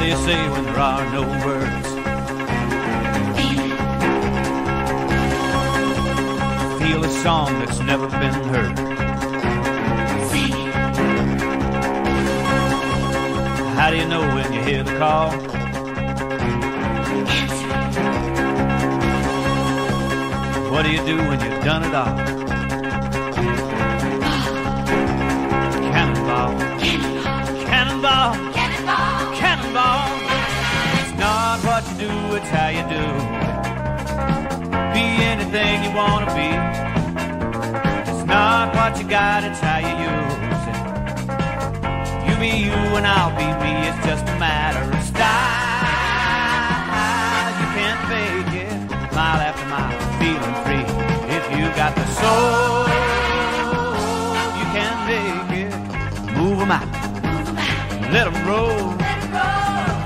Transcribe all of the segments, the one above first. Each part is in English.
do you say when there are no words? Feel a song that's never been heard. How do you know when you hear the call? What do you do when you've done it all? Cannonball, cannonball, cannonball, cannonball. It's not what you do, it's how you do. Be anything you want to be. It's not what you got, it's how you use it. You be you and I'll be me, it's just a matter of style. You can't fake it, mile after mile, feeling free. If you got the soul, you can make it. Move 'em out, let 'em roll,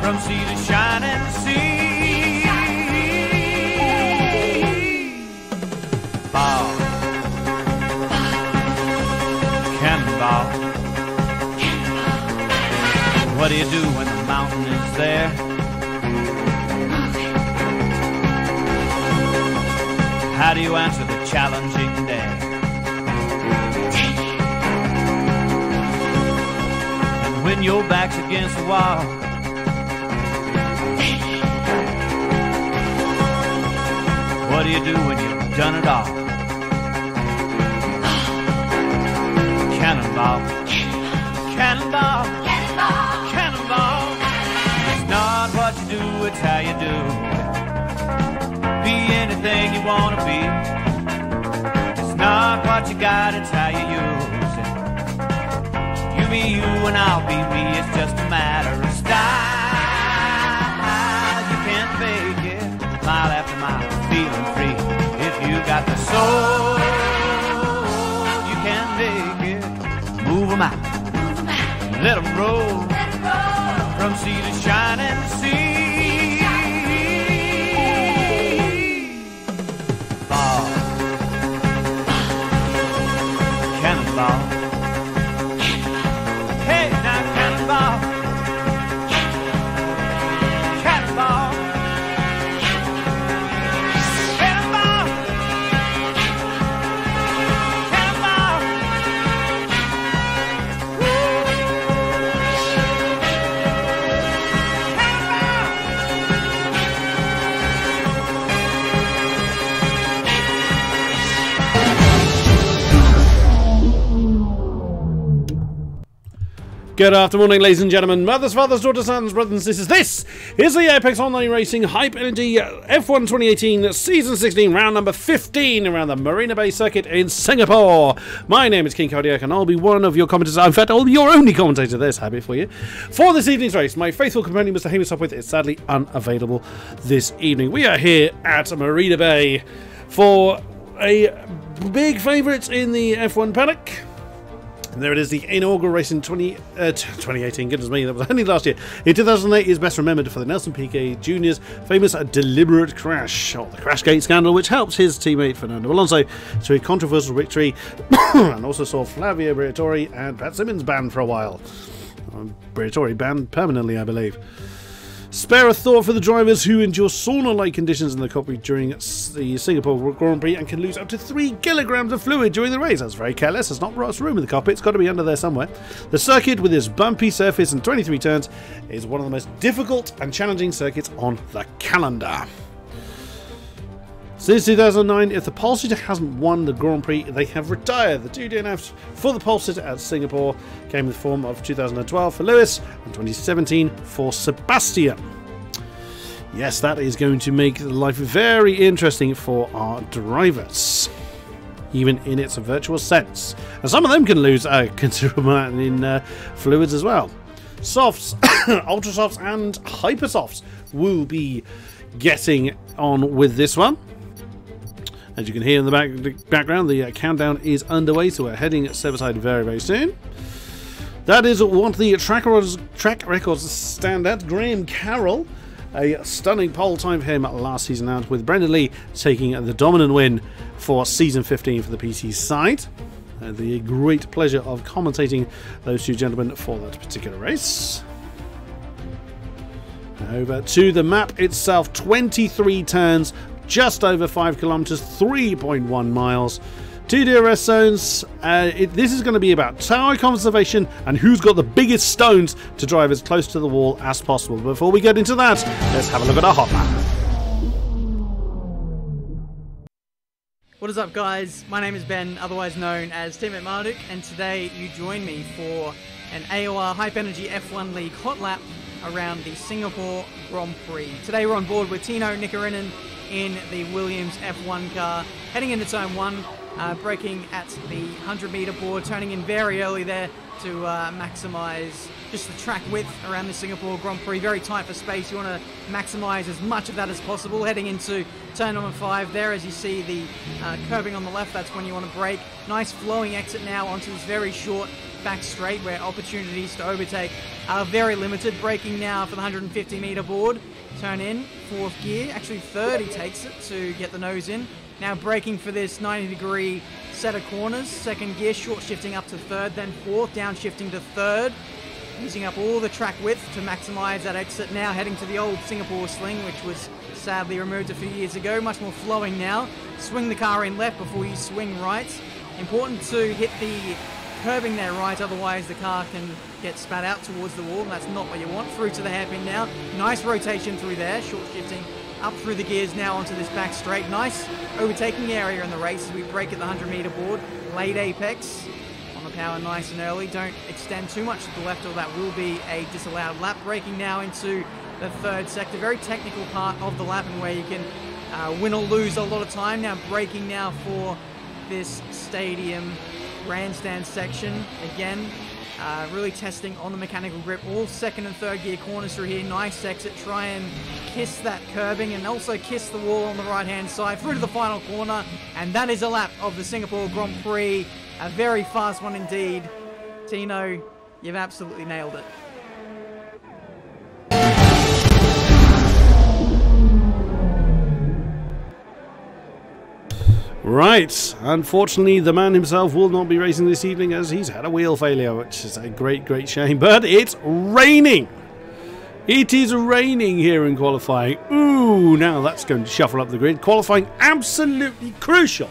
from sea to shining sea. Ball, cannonball. What do you do when the mountain is there? How do you answer the challenging dare? And when your back's against the wall, what do you do when you've done it all? Cannonball, cannonball, cannonball, cannonball. It's not what you do, it's how you do. Be anything you want to be. It's not what you got, it's how you use it. You be you and I'll be me, it's just a matter of style. You can't fake it, mile after mile, feeling free. If you got the soul, you can make it. Move 'em out, let 'em roll, from sea to shining sea. Ball, cannonball. Hey, now cannonball, cannonball, cannonball, cannonball. Good afternoon, ladies and gentlemen, mothers, fathers, daughters, sons, brothers and sisters. This is the Apex Online Racing Hype Energy F1 2018 Season 16, round number 15 around the Marina Bay circuit in Singapore. My name is King-Kodiak and I'll be one of your commentators. In fact, I'll be your only commentator. There's a habit for you. For this evening's race, my faithful companion, Mr. Hamish Sopwith, is sadly unavailable this evening. We are here at Marina Bay for a big favourite in the F1 paddock. And there it is, the inaugural race in 2018, goodness me, that was only last year. In 2008 is best remembered for the Nelson Piquet Jr.'s famous deliberate crash, or the Crashgate scandal, which helped his teammate Fernando Alonso to a controversial victory, and also saw Flavio Briatore and Pat Simmons banned for a while. Briatore banned permanently, I believe. Spare a thought for the drivers who endure sauna-like conditions in the cockpit during the Singapore Grand Prix and can lose up to 3 kilograms of fluid during the race. That's very careless. There's not much room in the cockpit. It's got to be under there somewhere. The circuit, with its bumpy surface and 23 turns, is one of the most difficult and challenging circuits on the calendar. Since 2009, if the pole sitter hasn't won the Grand Prix, they have retired. The 2 DNFs for the pole sitter at Singapore came in the form of 2012 for Lewis and 2017 for Sebastian. Yes, that is going to make life very interesting for our drivers, even in its virtual sense. And some of them can lose a considerable amount in fluids as well. Softs, ultra softs and hyper softs will be getting on with this one. As you can hear in the background, the countdown is underway, so we're heading serverside very, very soon. That is what the track records stand at. Graham Carroll, a stunning pole time for him last season out, with Brendan Lee taking the dominant win for Season 15 for the PC side. The great pleasure of commentating those two gentlemen for that particular race. Over to the map itself, 23 turns, just over 5 kilometers, 3.1 miles. 2 DRS zones. This is going to be about tower conservation and who's got the biggest stones to drive as close to the wall as possible. Before we get into that, let's have a look at our hot lap. What is up, guys? My name is Ben, otherwise known as Teammate Marduk, and today you join me for an AOR Hype Energy F1 League hot lap around the Singapore Grand Prix. Today we're on board with Tino Nickarinen in the Williams F1 car, heading into turn 1, braking at the 100-meter board, turning in very early there to maximise just the track width around the Singapore Grand Prix. Very tight for space. You want to maximise as much of that as possible. Heading into turn number 5 there, as you see the curbing on the left, that's when you want to brake. Nice flowing exit now onto this very short back straight where opportunities to overtake are very limited. Braking now for the 150-meter board. Turn in, 4th gear, actually 3rd he takes it to get the nose in. Now braking for this 90-degree set of corners. 2nd gear, short shifting up to 3rd, then 4th, down shifting to 3rd. Using up all the track width to maximise that exit. Now heading to the old Singapore sling, which was sadly removed a few years ago. Much more flowing now. Swing the car in left before you swing right. Important to hit the curbing there right, otherwise the car can get spat out towards the wall, and that's not what you want. Through to the hairpin now. Nice rotation through there. Short shifting up through the gears now onto this back straight. Nice overtaking area in the race as we brake at the 100-meter board. Late apex. On the power nice and early. Don't extend too much to the left or that will be a disallowed lap. Braking now into the 3rd sector. Very technical part of the lap and where you can win or lose a lot of time. Now braking now for this stadium grandstand section. Again, really testing on the mechanical grip. All 2nd and 3rd gear corners through here. Nice exit. Try and kiss that curbing and also kiss the wall on the right hand side. Through to the final corner. And that is a lap of the Singapore Grand Prix. A very fast one indeed. Tino, you've absolutely nailed it. Right, unfortunately the man himself will not be racing this evening as he's had a wheel failure, which is a great shame, but it's raining. It is raining here in qualifying. Ooh, now that's going to shuffle up the grid. Qualifying absolutely crucial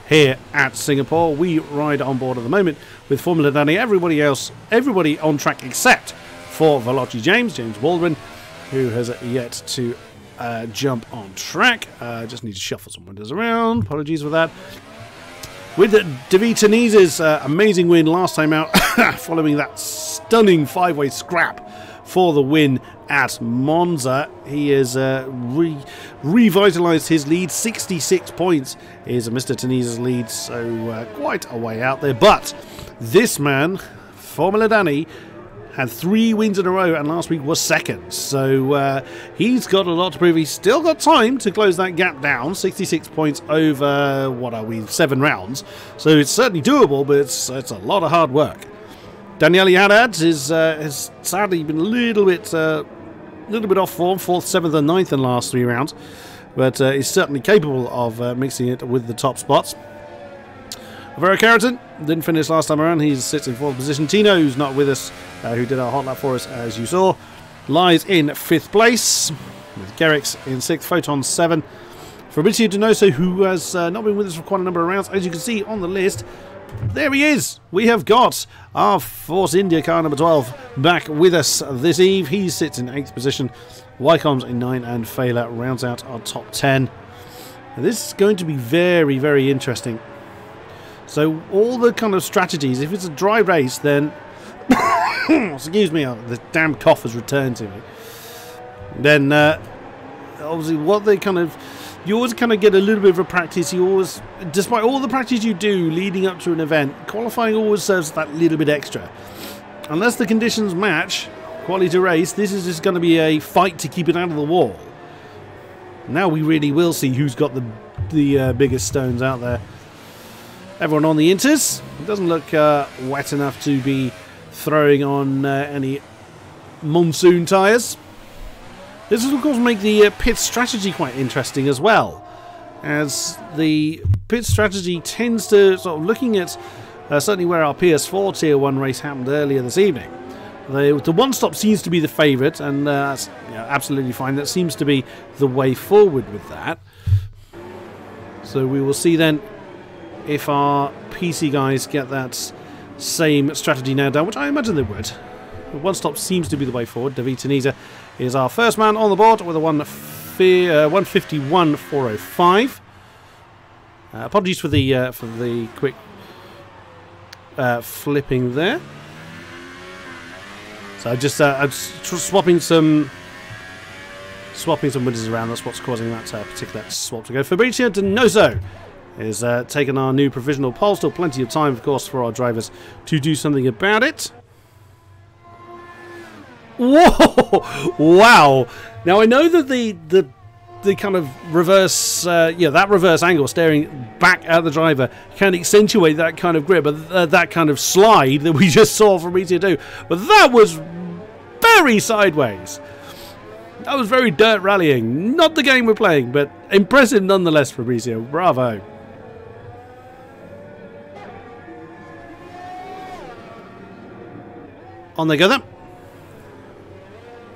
here at Singapore. We ride on board at the moment with Formula Danny. Everybody on track except for Veloci James Baldwin, who has yet to jump on track. Just need to shuffle some windows around. Apologies for that. With David Tenise's amazing win last time out, following that stunning 5-way scrap for the win at Monza, he has revitalised his lead. 66 points is Mr. Tenise's lead, so quite a way out there. But this man, Formula Danny, had 3 wins in a row and last week was 2nd. So he's got a lot to prove. He's still got time to close that gap down. 66 points over, what are we, 7 rounds. So it's certainly doable, but it's a lot of hard work. Daniele Haddad has sadly been a little bit off form. 4th, 7th and 9th in the last 3 rounds. But is certainly capable of mixing it with the top spots. Vera Carrington didn't finish last time around. He sits in 4th position. Tino, who's not with us, who did our hot lap for us, as you saw, lies in 5th place, with Garrix in 6th, Photon 7. Fabrizio Donoso, who has not been with us for quite a number of rounds, as you can see on the list, there he is. We have got our Force India car number 12 back with us this eve. He sits in 8th position. Wycomb's in 9, and Fela rounds out our top 10. Now, this is going to be very interesting. So all the kind of strategies, if it's a dry race, then excuse me, the damn cough has returned to me. Then obviously what they kind of, you always kind of get a little bit of a practice. You always, despite all the practice you do leading up to an event, qualifying always serves that little bit extra. Unless the conditions match quality to race, this is just going to be a fight to keep it out of the wall. Now we really will see who's got the biggest stones out there. Everyone on the inters. It doesn't look wet enough to be throwing on any monsoon tyres. This will of course make the pit strategy quite interesting as well, as the pit strategy tends to sort of looking at certainly where our PS4 Tier 1 race happened earlier this evening. The one-stop seems to be the favourite, and that's absolutely fine. That seems to be the way forward with that. So we will see then if our PC guys get that same strategy now down, which I imagine they would. The one-stop seems to be the way forward. David Tunisia is our first man on the board with a 151.405. Apologies for the quick flipping there. So I'm just swapping some windows around. That's what's causing that particular swap to go. Fabrizio Donoso is taking our new provisional pole. Still plenty of time, of course, for our drivers to do something about it. Whoa! Wow! Now I know that the kind of reverse, that reverse angle, staring back at the driver, can accentuate that kind of grip, but that kind of slide that we just saw Fabrizio do. But that was very sideways. That was very dirt rallying. Not the game we're playing, but impressive nonetheless, Fabrizio. Bravo. On they go then.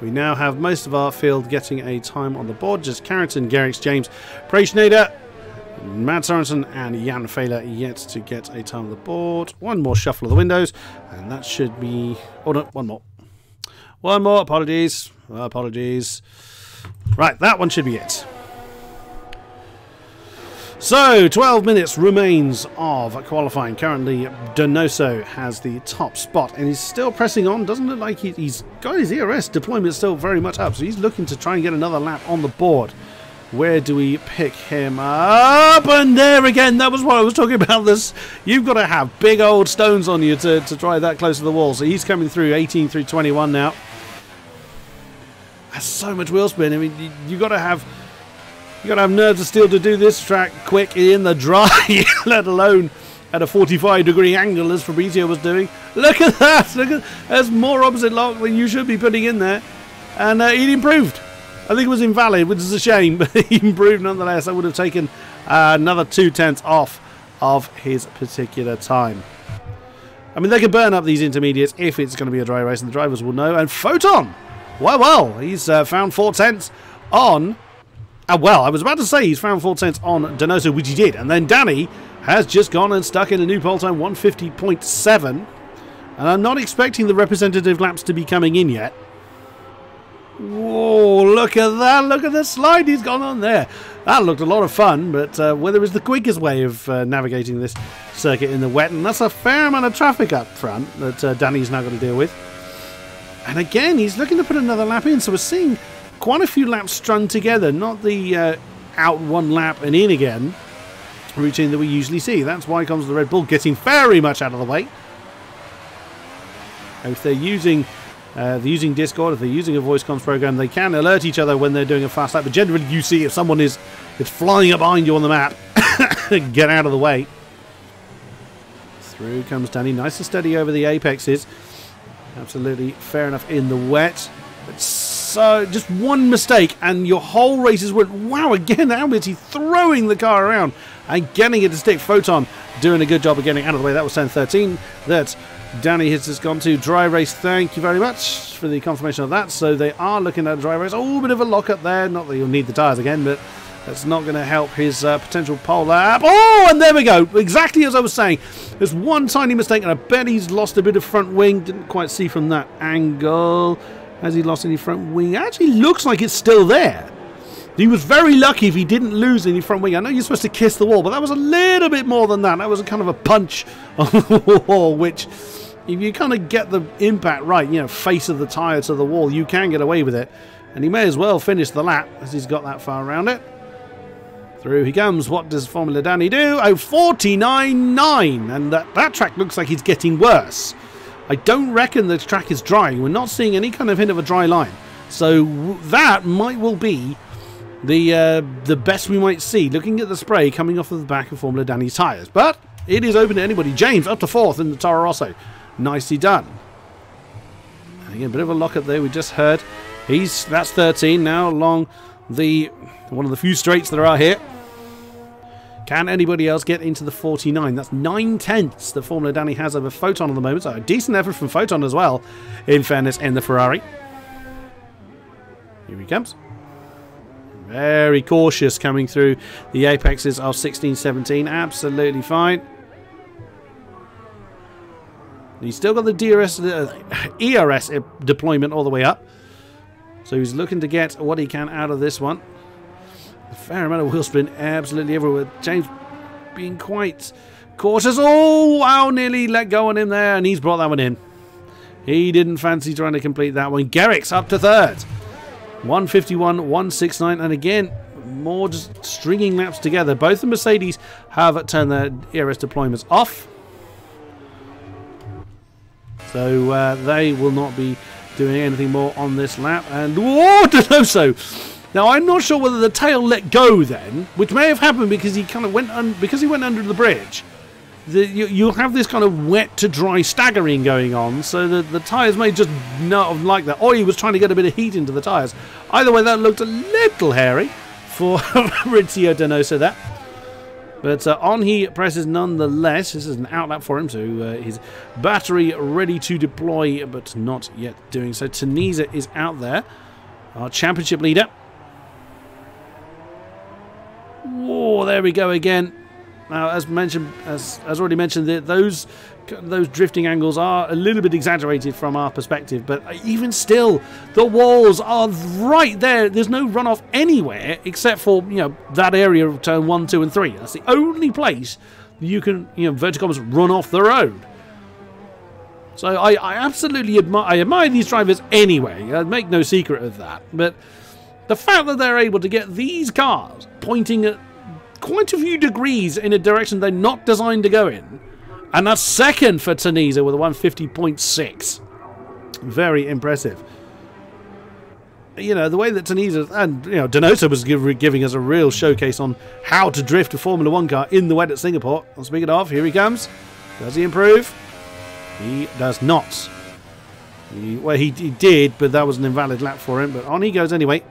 We now have most of our field getting a time on the board. Just Carrington, Garrix, James, Preschneider, Matt Sorensen and Jan Fehler yet to get a time on the board. One more shuffle of the windows, and that should be... Oh no, one more. One more, apologies. Apologies. Right, that one should be it. So, 12 minutes remains of qualifying. Currently, Donoso has the top spot, and he's still pressing on. Doesn't look like he's got his ERS deployment still very much up, so he's looking to try and get another lap on the board. Where do we pick him up? And there again, that was what I was talking about. This, you've got to have big old stones on you to drive that close to the wall. So he's coming through 18 through 21 now. That's so much wheel spin. I mean, you got to have nerves of steel to do this track quick in the dry, let alone at a 45-degree angle as Fabrizio was doing. Look at that! That's more opposite lock than you should be putting in there. And he improved. I think it was invalid, which is a shame, but he improved nonetheless. I would have taken another 2/10 off of his particular time. I mean, they can burn up these intermediates if it's going to be a dry race, and the drivers will know. And Photon! Well, he's found 4/10 on... well, I was about to say he's found 4/10 on Donoso, which he did. And then Danny has just gone and stuck in a new pole time, 150.7. And I'm not expecting the representative laps to be coming in yet. Whoa, look at that. Look at the slide he's gone on there. That looked a lot of fun, but whether it was the quickest way of navigating this circuit in the wet, and that's a fair amount of traffic up front that Danny's now got to deal with. And again, he's looking to put another lap in, so we're seeing quite a few laps strung together, not the out one lap and in again routine that we usually see. That's why comes the Red Bull getting very much out of the way. And if they're using Discord, if they're using a voice comms program, they can alert each other when they're doing a fast lap. But generally, you see if someone is flying up behind you on the map, get out of the way. Through comes Danny, nice and steady over the apexes. Absolutely fair enough in the wet. But so just one mistake and your whole race is ruined. Wow, again, how is he throwing the car around and getting it to stick? Photon doing a good job of getting out of the way. That was 10-13. That Danny has just gone to dry race. Thank you very much for the confirmation of that. So they are looking at a dry race. Oh, a bit of a lockup there. Not that you'll need the tyres again, but that's not going to help his potential pole lap. Oh, and there we go. Exactly as I was saying. There's one tiny mistake, and I bet he's lost a bit of front wing. Didn't quite see from that angle. Has he lost any front wing? Actually looks like it's still there. He was very lucky if he didn't lose any front wing. I know you're supposed to kiss the wall, but that was a little bit more than that. That was a kind of a punch on the wall, which if you kind of get the impact right, you know, face of the tyre to the wall, you can get away with it. And he may as well finish the lap as he's got that far around it. Through he comes. What does Formula Danny do? Oh, 49.9. And that track looks like it's getting worse. I don't reckon the track is drying. We're not seeing any kind of hint of a dry line. So that might well be the best we might see, looking at the spray coming off of the back of Formula Danny's tyres. But it is open to anybody. James up to 4th in the Toro Rosso. Nicely done. And again, a bit of a lockup there we just heard. That's 13 now along one of the few straights there are here. Can anybody else get into the 49? That's 9/10 that Formula Danny has over Photon at the moment. So a decent effort from Photon as well, in fairness, in the Ferrari. Here he comes. Very cautious coming through the apexes of 16-17. Absolutely fine. He's still got the ERS deployment all the way up. So he's looking to get what he can out of this one. A fair amount of wheel spin absolutely everywhere. James being quite cautious. Oh, wow, nearly let go on him there, and he's brought that one in. He didn't fancy trying to complete that one. Garrick's up to third. 151, 169, and again, more just stringing laps together. Both the Mercedes have turned their ERS deployments off. So they will not be doing anything more on this lap. And whoa, Donoso! Now I'm not sure whether the tail let go then, which may have happened because he kind of went because he went under the bridge. You'll have this kind of wet to dry staggering going on, so that the tyres may just not have liked that, or he was trying to get a bit of heat into the tyres. Either way, that looked a little hairy for Fabrizio Donoso there. But on he presses nonetheless. This is an outlap for him, so his battery ready to deploy, but not yet doing so. Tunisia is out there, our championship leader. Whoa, there we go again. Now, as mentioned, as already mentioned, those drifting angles are a little bit exaggerated from our perspective, but even still, the walls are right there. There's no runoff anywhere except for that area of turn 1, 2, and 3. That's the only place you can verticals run off the road. So I absolutely admire these drivers anyway. I make no secret of that. But the fact that they're able to get these cars pointing at quite a few degrees in a direction they're not designed to go in, and that's second for Tunisia with a 150.6. Very impressive. The way that Tunisia and Donoso was giving us a real showcase on how to drift a Formula 1 car in the wet at Singapore. And speaking of, here he comes. Does he improve? He does not. He did, but that was an invalid lap for him. But on he goes anyway.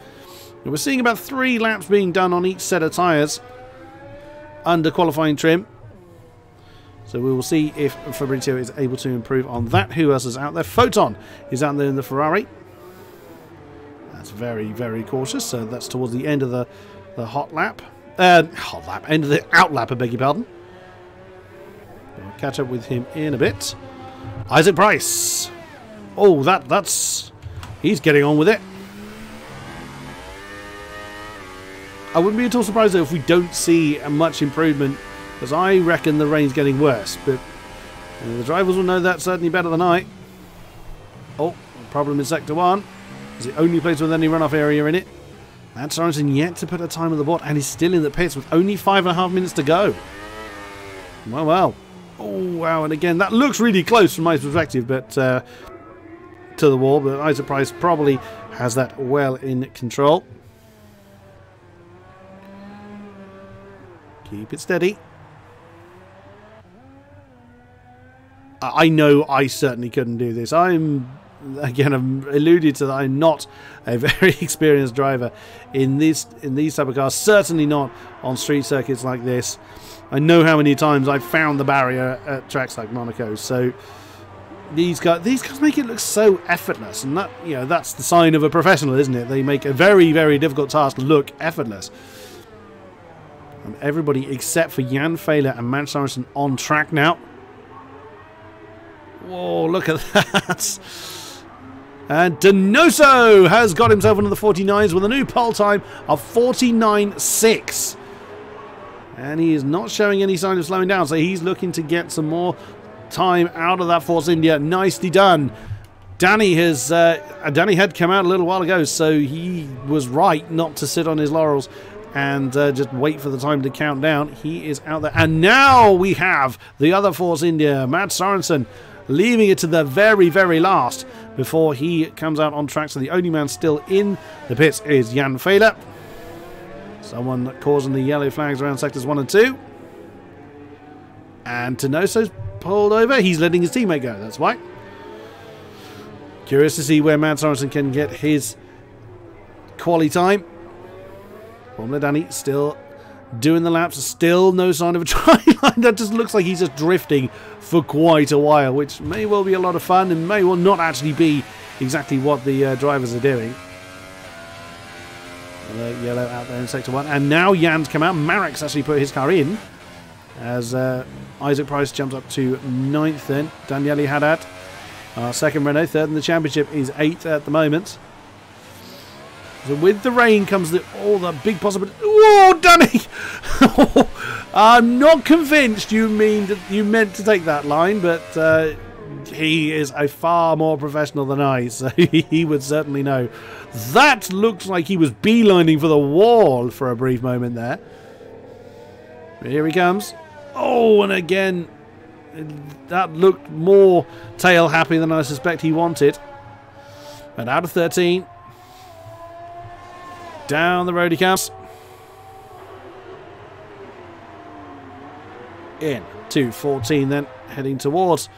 And we're seeing about 3 laps being done on each set of tyres under qualifying trim. So we will see if Fabrizio is able to improve on that. Who else is out there? Photon is out there in the Ferrari. That's very, very cautious. So that's towards the end of the hot lap. End of the out lap, I beg your pardon. I'll catch up with him in a bit. Isaac Price. Oh, that's... He's getting on with it. I wouldn't be at all surprised though if we don't see much improvement, because I reckon the rain's getting worse. But the drivers will know that certainly better than I. Oh, problem in Sector 1. It's the only place with any runoff area in it. Matt Sorensen yet to put a time on the board, and he's still in the pits with only 5.5 minutes to go. Well. Oh, wow. And again, that looks really close from my perspective, but to the wall. But Isaac Price probably has that well in control. Keep it steady. I know I certainly couldn't do this. I've alluded to that. I'm not a very experienced driver in these type of cars. Certainly not on street circuits like this. I know how many times I've found the barrier at tracks like Monaco. So these guys make it look so effortless, and that that's the sign of a professional, isn't it? They make a very, very difficult task look effortless. And everybody except for Jan Fehler and Matt Sorensen on track now. Whoa, look at that. And Donoso has got himself into the 49s with a new pole time of 49.6. And he is not showing any sign of slowing down, so he's looking to get some more time out of that Force India. Nicely done. Danny had come out a little while ago, so he was right not to sit on his laurels and just wait for the time to count down. He is out there. And now we have the other Force India, Matt Sorensen, leaving it to the very, very last before he comes out on track. So the only man still in the pits is Jan Fehler. Someone causing the yellow flags around sectors 1 and 2. And Donoso's pulled over. He's letting his teammate go, that's why. Curious to see where Matt Sorensen can get his quali time. Formula Danny still doing the laps. Still no sign of a try line. That just looks like he's just drifting for quite a while, which may well be a lot of fun and may well not actually be exactly what the drivers are doing. Yellow out there in sector 1. And now Jan's come out. Marek's actually put his car in as Isaac Price jumps up to 9th then. Daniele Haddad, our second Renault, 3rd in the championship, is 8th at the moment. So with the rain comes all the big possibility. Whoa, Danny! I'm not convinced you meant to take that line, but he is a far more professional than I, so he would certainly know. That looked like he was beelining for the wall for a brief moment there. Here he comes. Oh, and again, that looked more tail happy than I suspect he wanted. And out of 13. Down the road he comes. In to 14 then, heading towards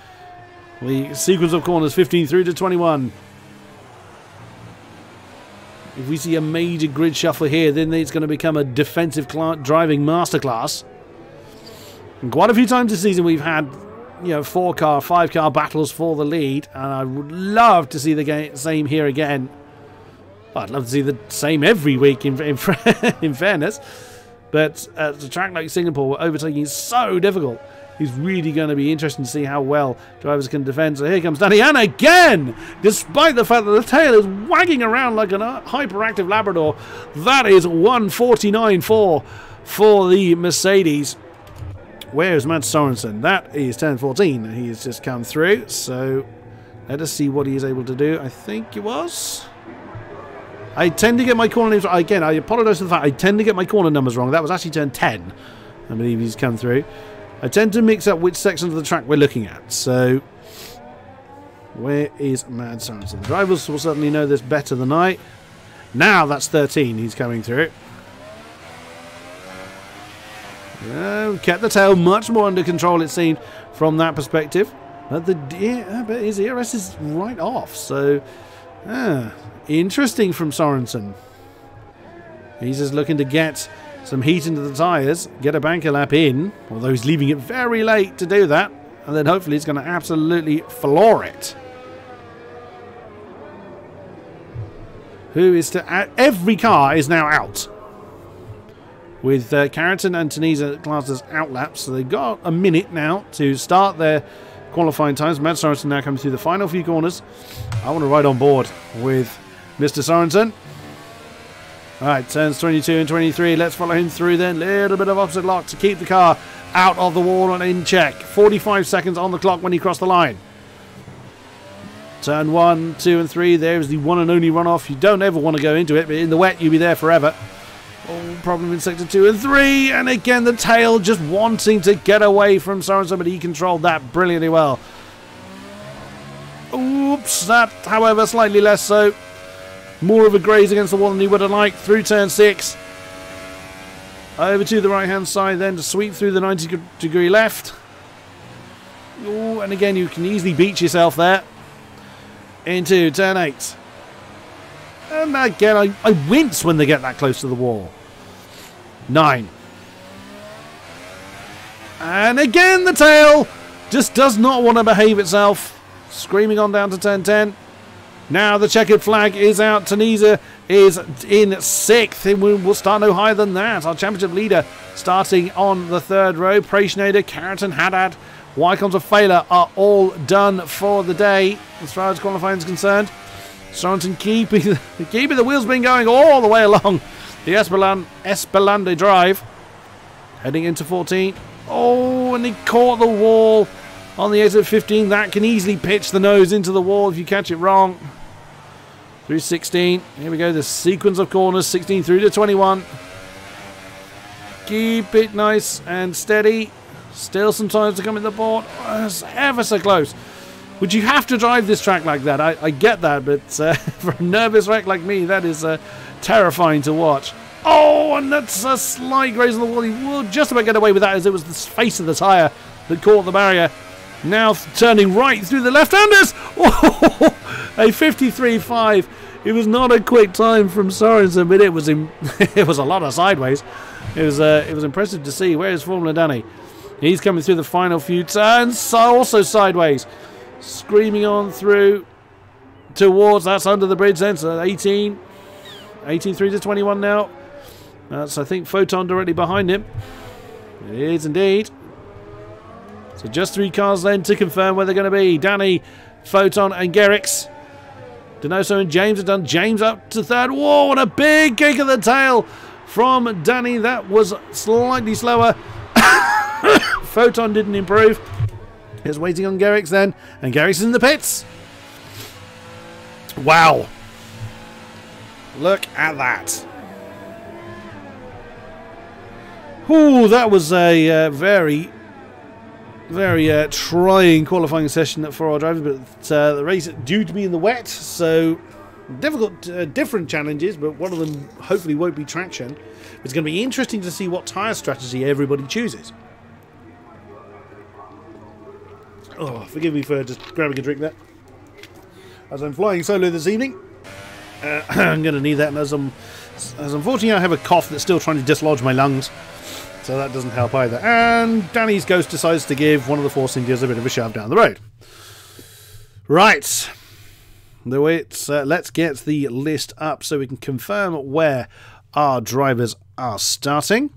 the sequence of corners 15 through to 21. If we see a major grid shuffle here, then it's going to become a defensive driving masterclass. And quite a few times this season we've had, 4-car, 5-car battles for the lead, and I would love to see the same here again. I'd love to see the same every week in fairness. But at a track like Singapore, where overtaking is so difficult, it's really going to be interesting to see how well drivers can defend. So here comes Danny, and again, despite the fact that the tail is wagging around like a hyperactive Labrador, that is 149.4 for the Mercedes. Where's Mads Sorensen? That is turn 14. He has just come through. So let us see what he is able to do. I think it was... I tend to get my corner names wrong. Again, I apologise for the fact I tend to get my corner numbers wrong. That was actually turn 10. I believe he's come through. I tend to mix up which sections of the track we're looking at. So, where is Mads Sorensen? The drivers will certainly know this better than I. Now that's 13 he's coming through. Kept the tail much more under control, it seemed, from that perspective. But but his ERS is right off. So, interesting from Sorensen. He's just looking to get some heat into the tyres, get a banker lap in, although he's leaving it very late to do that, and then hopefully he's going to absolutely floor it. Every car is now out, with Carrington and Tunisia classed as out laps, so they've got a minute now to start their qualifying times. Mads Sorensen now comes through the final few corners. I want to ride on board with Mr. Sorensen. Alright, turns 22 and 23. Let's follow him through then. Little bit of opposite lock to keep the car out of the wall and in check. 45 seconds on the clock when he crossed the line. Turn 1, 2 and 3. There's the one and only runoff. You don't ever want to go into it, but in the wet you'll be there forever. Oh, problem in sector 2 and 3. And again the tail just wanting to get away from Sorensen, but he controlled that brilliantly well. Oops, that however slightly less so. More of a graze against the wall than he would have liked. Through turn 6. Over to the right hand side then to sweep through the 90-degree left. Ooh, and again you can easily beat yourself there. Into turn 8. And again I wince when they get that close to the wall. 9. And again the tail just does not want to behave itself. Screaming on down to turn 10. Now the checkered flag is out. Tunisia is in 6th. It will start no higher than that. Our championship leader starting on the 3rd row. Preschneider, Carrington, Haddad, Wycombs and Failer are all done for the day as far as qualifying is concerned. Sorensen keeping the wheels been going all the way along the Espelande drive. Heading into 14. Oh, and he caught the wall on the exit 15. That can easily pitch the nose into the wall if you catch it wrong. Through 16. Here we go. The sequence of corners. 16 through to 21. Keep it nice and steady. Still some time to come in the board. Oh, it's ever so close. Would you have to drive this track like that? I get that, but for a nervous wreck like me, that is terrifying to watch. Oh, and that's a slight graze on the wall. He will just about get away with that as it was the face of the tyre that caught the barrier. Now turning right through the left-handers. Oh, a 53.5. It was not a quick time from Sorensen, but it was a lot of sideways. It was impressive to see. Where's Formula Danny? He's coming through the final few turns, so also sideways. Screaming on through towards, that's under the bridge then, so 18. 18-3 to 21 now. That's, I think, Photon directly behind him. It is indeed. So just 3 cars then to confirm where they're going to be. Danny, Photon and Gerrix. Denoso and James have done. James up to third. Whoa, what a big kick of the tail from Danny. That was slightly slower. Photon didn't improve. He's waiting on Gerrix then. And Gerrix is in the pits. Wow. Look at that. Ooh, that was a very trying qualifying session for our drivers, but the race due to be in the wet, so different challenges, but one of them hopefully won't be traction. It's going to be interesting to see what tyre strategy everybody chooses. Oh, forgive me for just grabbing a drink there. As I'm flying solo this evening, I'm going to need that, and as unfortunately I have a cough that's still trying to dislodge my lungs. So that doesn't help either. And Danny's Ghost decides to give one of the Force Indians a bit of a shove down the road. Right. Let's get the list up so we can confirm where our drivers are starting.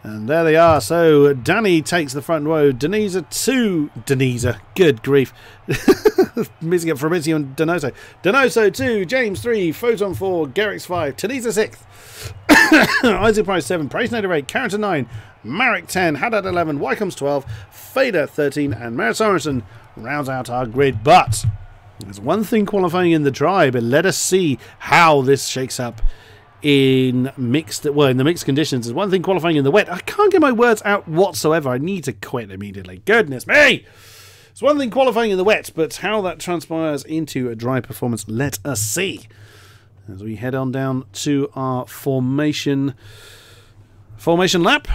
And there they are. So Danny takes the front row. Denisa, good grief. Missing it from Fabrizio and Denoso. Denoso 2, James 3, Photon 4, Gerrix 5, Denisa 6. Isaac Price 7, Praisnader 8, Carrington 9, Marek 10, Haddad 11, Wycombs 12, Fader 13, and Merritt Sorensen rounds out our grid. But there's one thing qualifying in the dry, but let us see how this shakes up in mixed conditions. There's one thing qualifying in the wet. I can't get my words out whatsoever. I need to quit immediately. Goodness me! It's one thing qualifying in the wet, but how that transpires into a dry performance, let us see. As we head on down to our formation lap.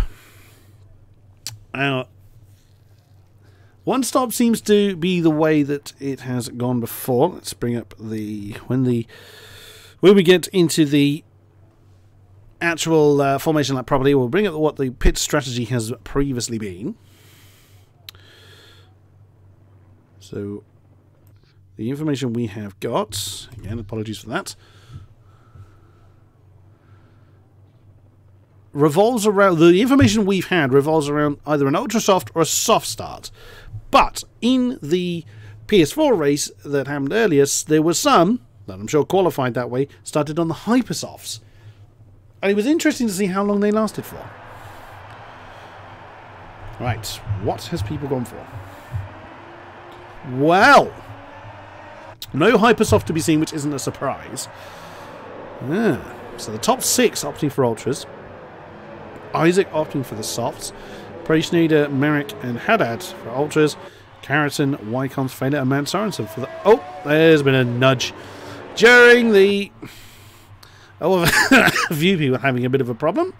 One stop seems to be the way that it has gone before. Let's bring up when we get into the actual formation lap properly, we'll bring up what the pit strategy has previously been. So the information we have got, again, apologies for that, revolves around, the information we've had revolves around either an ultra soft or a soft start. But in the PS4 race that happened earlier, there were some that I'm sure qualified that way, started on the hyper softs. And it was interesting to see how long they lasted for. Right, what has people gone for? Well, no hypersoft to be seen, which isn't a surprise. So the top 6 opting for ultras. Isaac opting for the softs. Praisnader, Merrick, and Haddad for ultras. Carrington, Wycombe, Fader, and Mount Sorensen for the... Oh, there's been a nudge. During the... Oh, a few people having a bit of a problem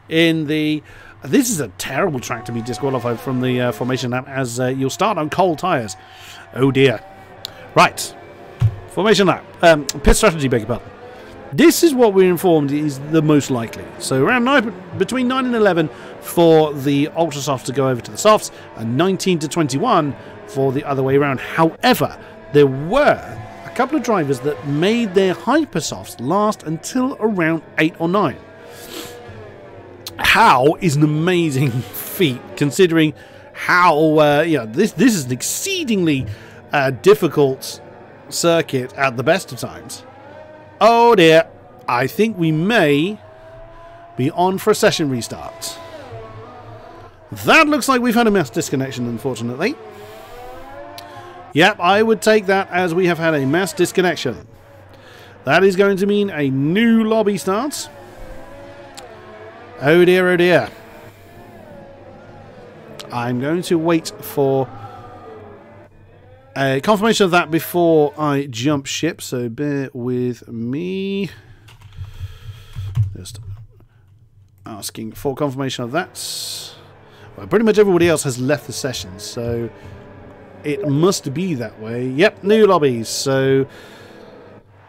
in the... This is a terrible track to be disqualified from the formation lap, as you'll start on cold tyres. Oh dear. Right. Formation lap. Pit strategy, beg your pardon. This is what we're informed is the most likely. So around between 9 and 11 for the ultra softs to go over to the softs, and 19 to 21 for the other way around. However, there were a couple of drivers that made their hyper softs last until around 8 or 9. How is an amazing feat, considering how this is an exceedingly difficult circuit at the best of times. Oh dear, I think we may be on for a session restart. That looks like we've had a mass disconnection, unfortunately. Yep, I would take that as we have had a mass disconnection. That is going to mean a new lobby starts. Oh dear, oh dear. I'm going to wait for a confirmation of that before I jump ship, so bear with me. Just asking for confirmation of that. Well, pretty much everybody else has left the session, so it must be that way. Yep, new lobbies. So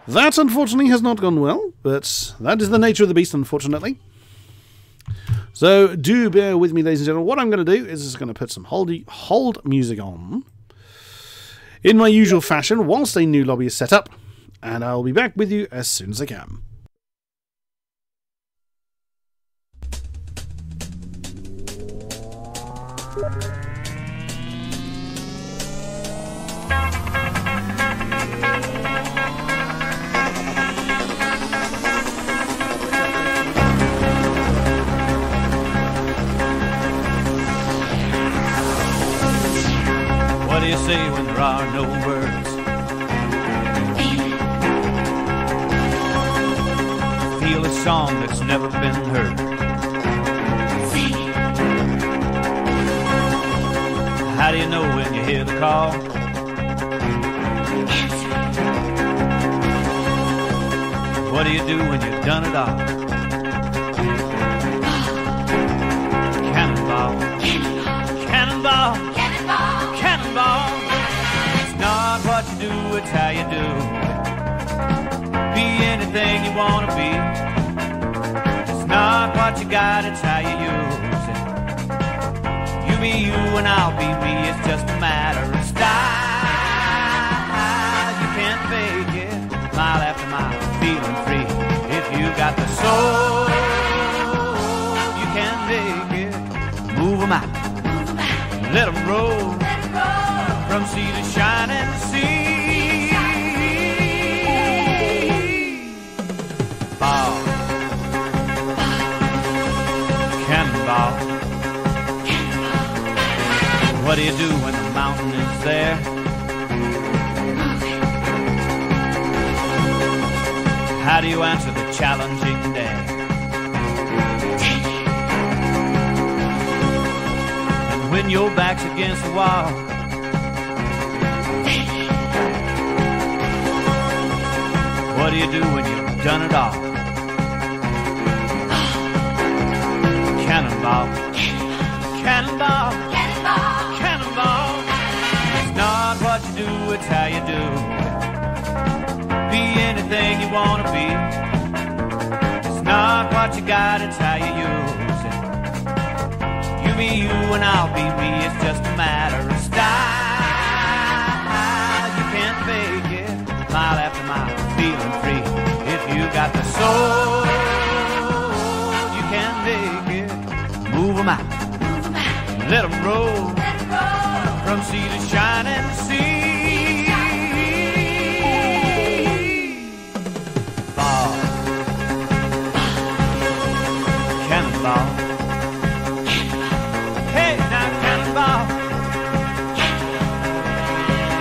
That, unfortunately, has not gone well, but that is the nature of the beast, unfortunately. So, do bear with me, ladies and gentlemen. What I'm going to do is just going to put some hold music on in my usual fashion whilst a new lobby is set up, and I'll be back with you as soon as I can. What do you say when there are no words? Feel a song that's never been heard. How do you know when you hear the call? What do you do when you've done it all? Cannonball, cannonball, cannonball, cannonball. It's not what you do, it's how you do. Be anything you want to be. It's not what you got, it's how you use it. You be you and I'll be me, it's just a matter of style. You can't fake it, mile after mile, feeling free. If you got the soul, you can make it. Move 'em out, let 'em roll, from sea to shining sea. Ball, cannonball. What do you do when the mountain is there? How do you answer the challenging day? And when your back's against the wall, what do you do when you've done it all? Cannonball, cannonball, cannonball. It's not what you do, it's how you do. Be anything you want to be. It's not what you got, it's how you use it. You be you and I'll be me, it's just a matter of style. You can't fake it, mile after mile, feeling free. If you got the soul, you can make it. Move 'em out, let 'em roll, from sea to shining sea. Ball, cannonball. Hey, now cannonball,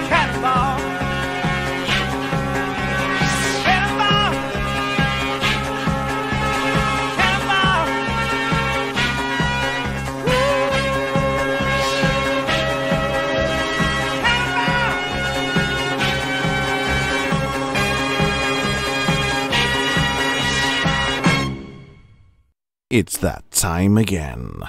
cannonball, cannonball, cannonball. It's that time again.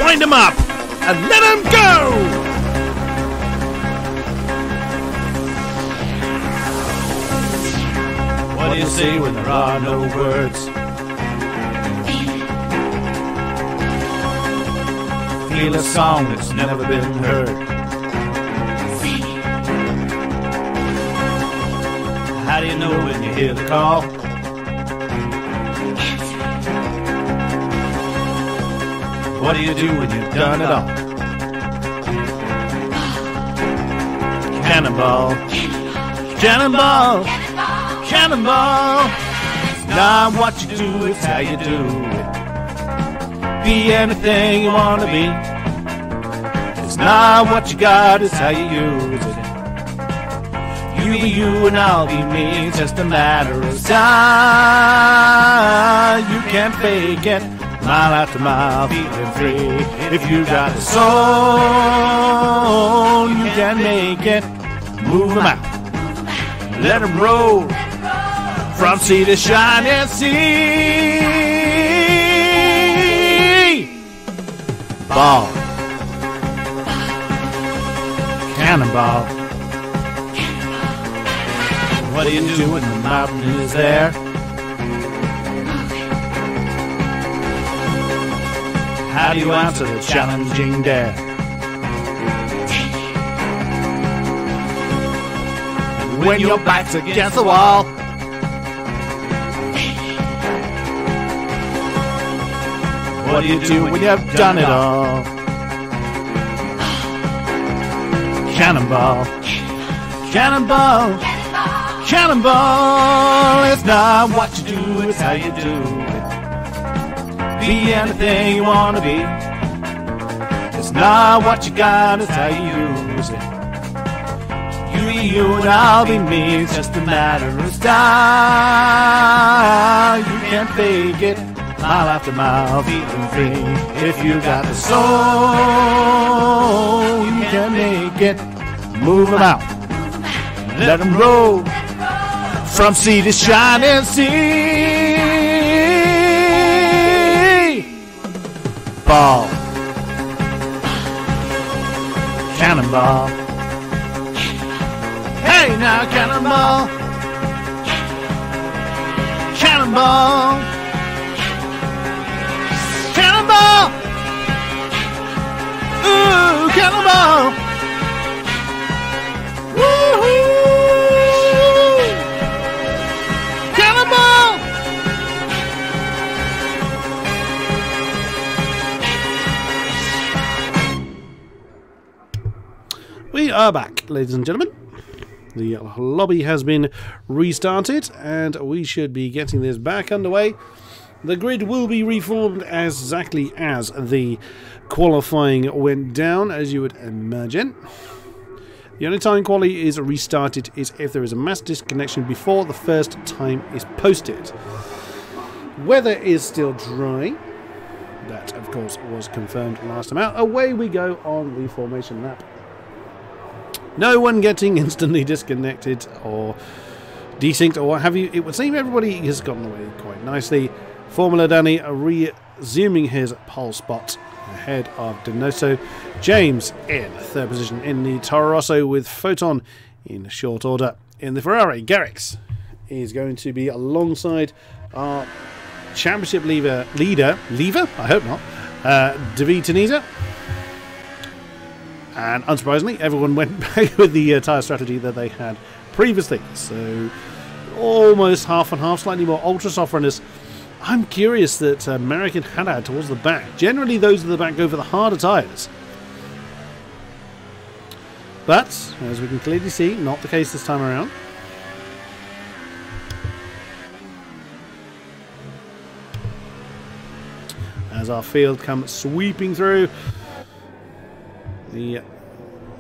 Wind 'em up and let 'em go! What do you say when there are no words? Feel a song that's never been heard. How do you know when you hear the call? What do you do when you've done it all? Cannonball, cannonball, cannonball. It's not what you do, it's how you do it. Be anything you want to be. It's not what you got, it's how you use it. You be you and I'll be me, it's just a matter of time. You can't fake it, mile after mile, feeling free. If you got the soul, you can make it. Move 'em out, Let them roll from sea to shining sea. Ball. Cannonball. What do you do when the mountain is there? How do you answer the challenging dare? When your back's against the wall, what do you do when you've done it all? Cannonball, cannonball, cannonball. It's not what you do, it's how you do it. Be anything you want to be. It's not what you got, it's how you use it. You be you and I'll be me. It's just a matter of style. You can't fake it. Mile after mile, feeling free. If you got the soul, you can make it. Move them out. Let them roll from sea to shining sea. Ball. Cannonball. Hey now, cannonball. Cannonball. Cannonball. Ooh, cannonball. Woo-hoo. Cannonball. We are back, ladies and gentlemen. The lobby has been restarted and we should be getting this back underway. The grid will be reformed exactly as the qualifying went down, as you would imagine. The only time quali is restarted is if there is a mass disconnection before the first time is posted. Weather is still dry. That, of course, was confirmed last time out. Away we go on the formation lap. No one getting instantly disconnected or desynced or what have you. It would seem everybody has gotten away quite nicely. Formula Danny resuming his pole spot ahead of Donoso. James in third position in the Toro Rosso with Photon in short order. In the Ferrari, Garrix is going to be alongside our championship leader? I hope not. David Tunisia. And unsurprisingly, everyone went back with the tyre strategy that they had previously. So almost half and half, slightly more ultra soft runners. I'm curious that American Haddad towards the back. Generally, those at the back go for the harder tyres. But, as we can clearly see, not the case this time around. As our field comes sweeping through the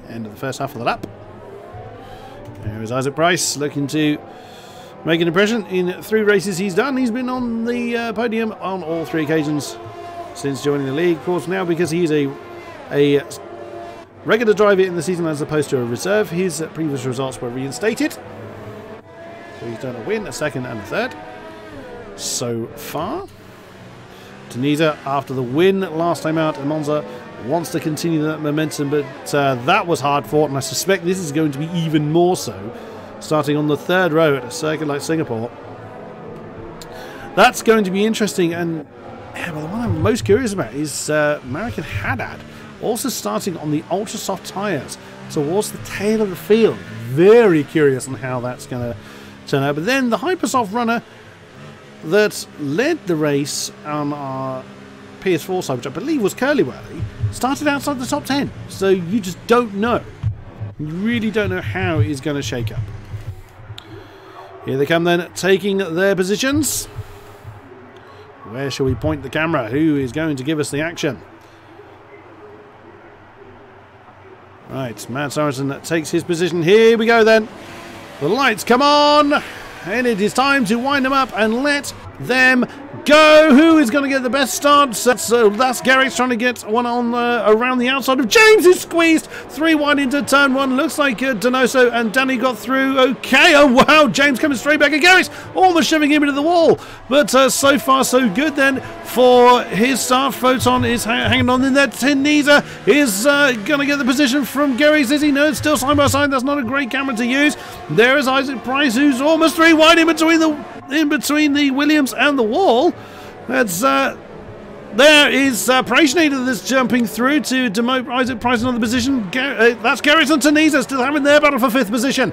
end of the first half of the lap. There is Isaac Price looking to make an impression in 3 races he's done. He's been on the podium on all 3 occasions since joining the league. Of course, now because he's a regular driver in the season as opposed to a reserve, his previous results were reinstated. So he's done a win, a second and a third so far. Tunisia, after the win last time out in Monza, wants to continue that momentum, but that was hard fought, and I suspect this is going to be even more so starting on the 3rd row at a circuit like Singapore. That's going to be interesting, and but the one I'm most curious about is American Haddad also starting on the ultra soft tyres towards the tail of the field. Very curious on how that's going to turn out. But then the hypersoft runner that led the race on our PS4 side, which I believe was Curlywurly, started outside the top 10. So you just don't know. You really don't know how he's going to shake up. Here they come then, taking their positions. Where shall we point the camera? Who is going to give us the action? Right, Matt Sorensen takes his position. Here we go then. The lights come on. And it is time to wind them up and let them go. Who is going to get the best start? So that's Garrick's trying to get one on around the outside of James, who's squeezed 3 wide into turn 1. Looks like Donoso and Danny got through okay. Oh wow, James coming straight back at Garrick's, almost shoving him into the wall. But so far so good then for his start. Photon is hanging on in there. Teniza is going to get the position from Garrick's. Is he? No, it's still side by side. That's not a great camera to use. There is Isaac Price, who's almost 3 wide in between the Williams and the wall. That's there is Prashnader that's jumping through to demote Isaac Price in the position. That's Garrick's and Teniza still having their battle for 5th position.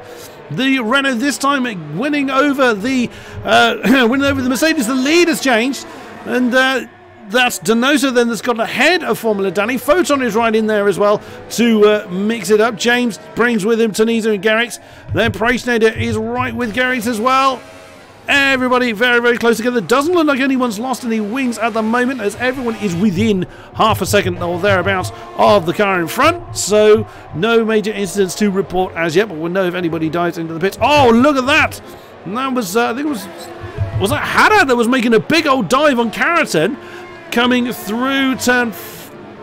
The Renault this time winning over the Mercedes. The lead has changed, and that's Donoso then that's got ahead of Formula Danny. Photon is right in there as well to mix it up. James brings with him Teniza and Garrick's. Then Prashnader is right with Garrick's as well. Everybody very, very close together. Doesn't look like anyone's lost any wings at the moment, as everyone is within half a second or thereabouts of the car in front. So no major incidents to report as yet, but we'll know if anybody dives into the pits. Oh, look at that! And that was, I think it was that Haddad that was making a big old dive on Carrington, coming through turn,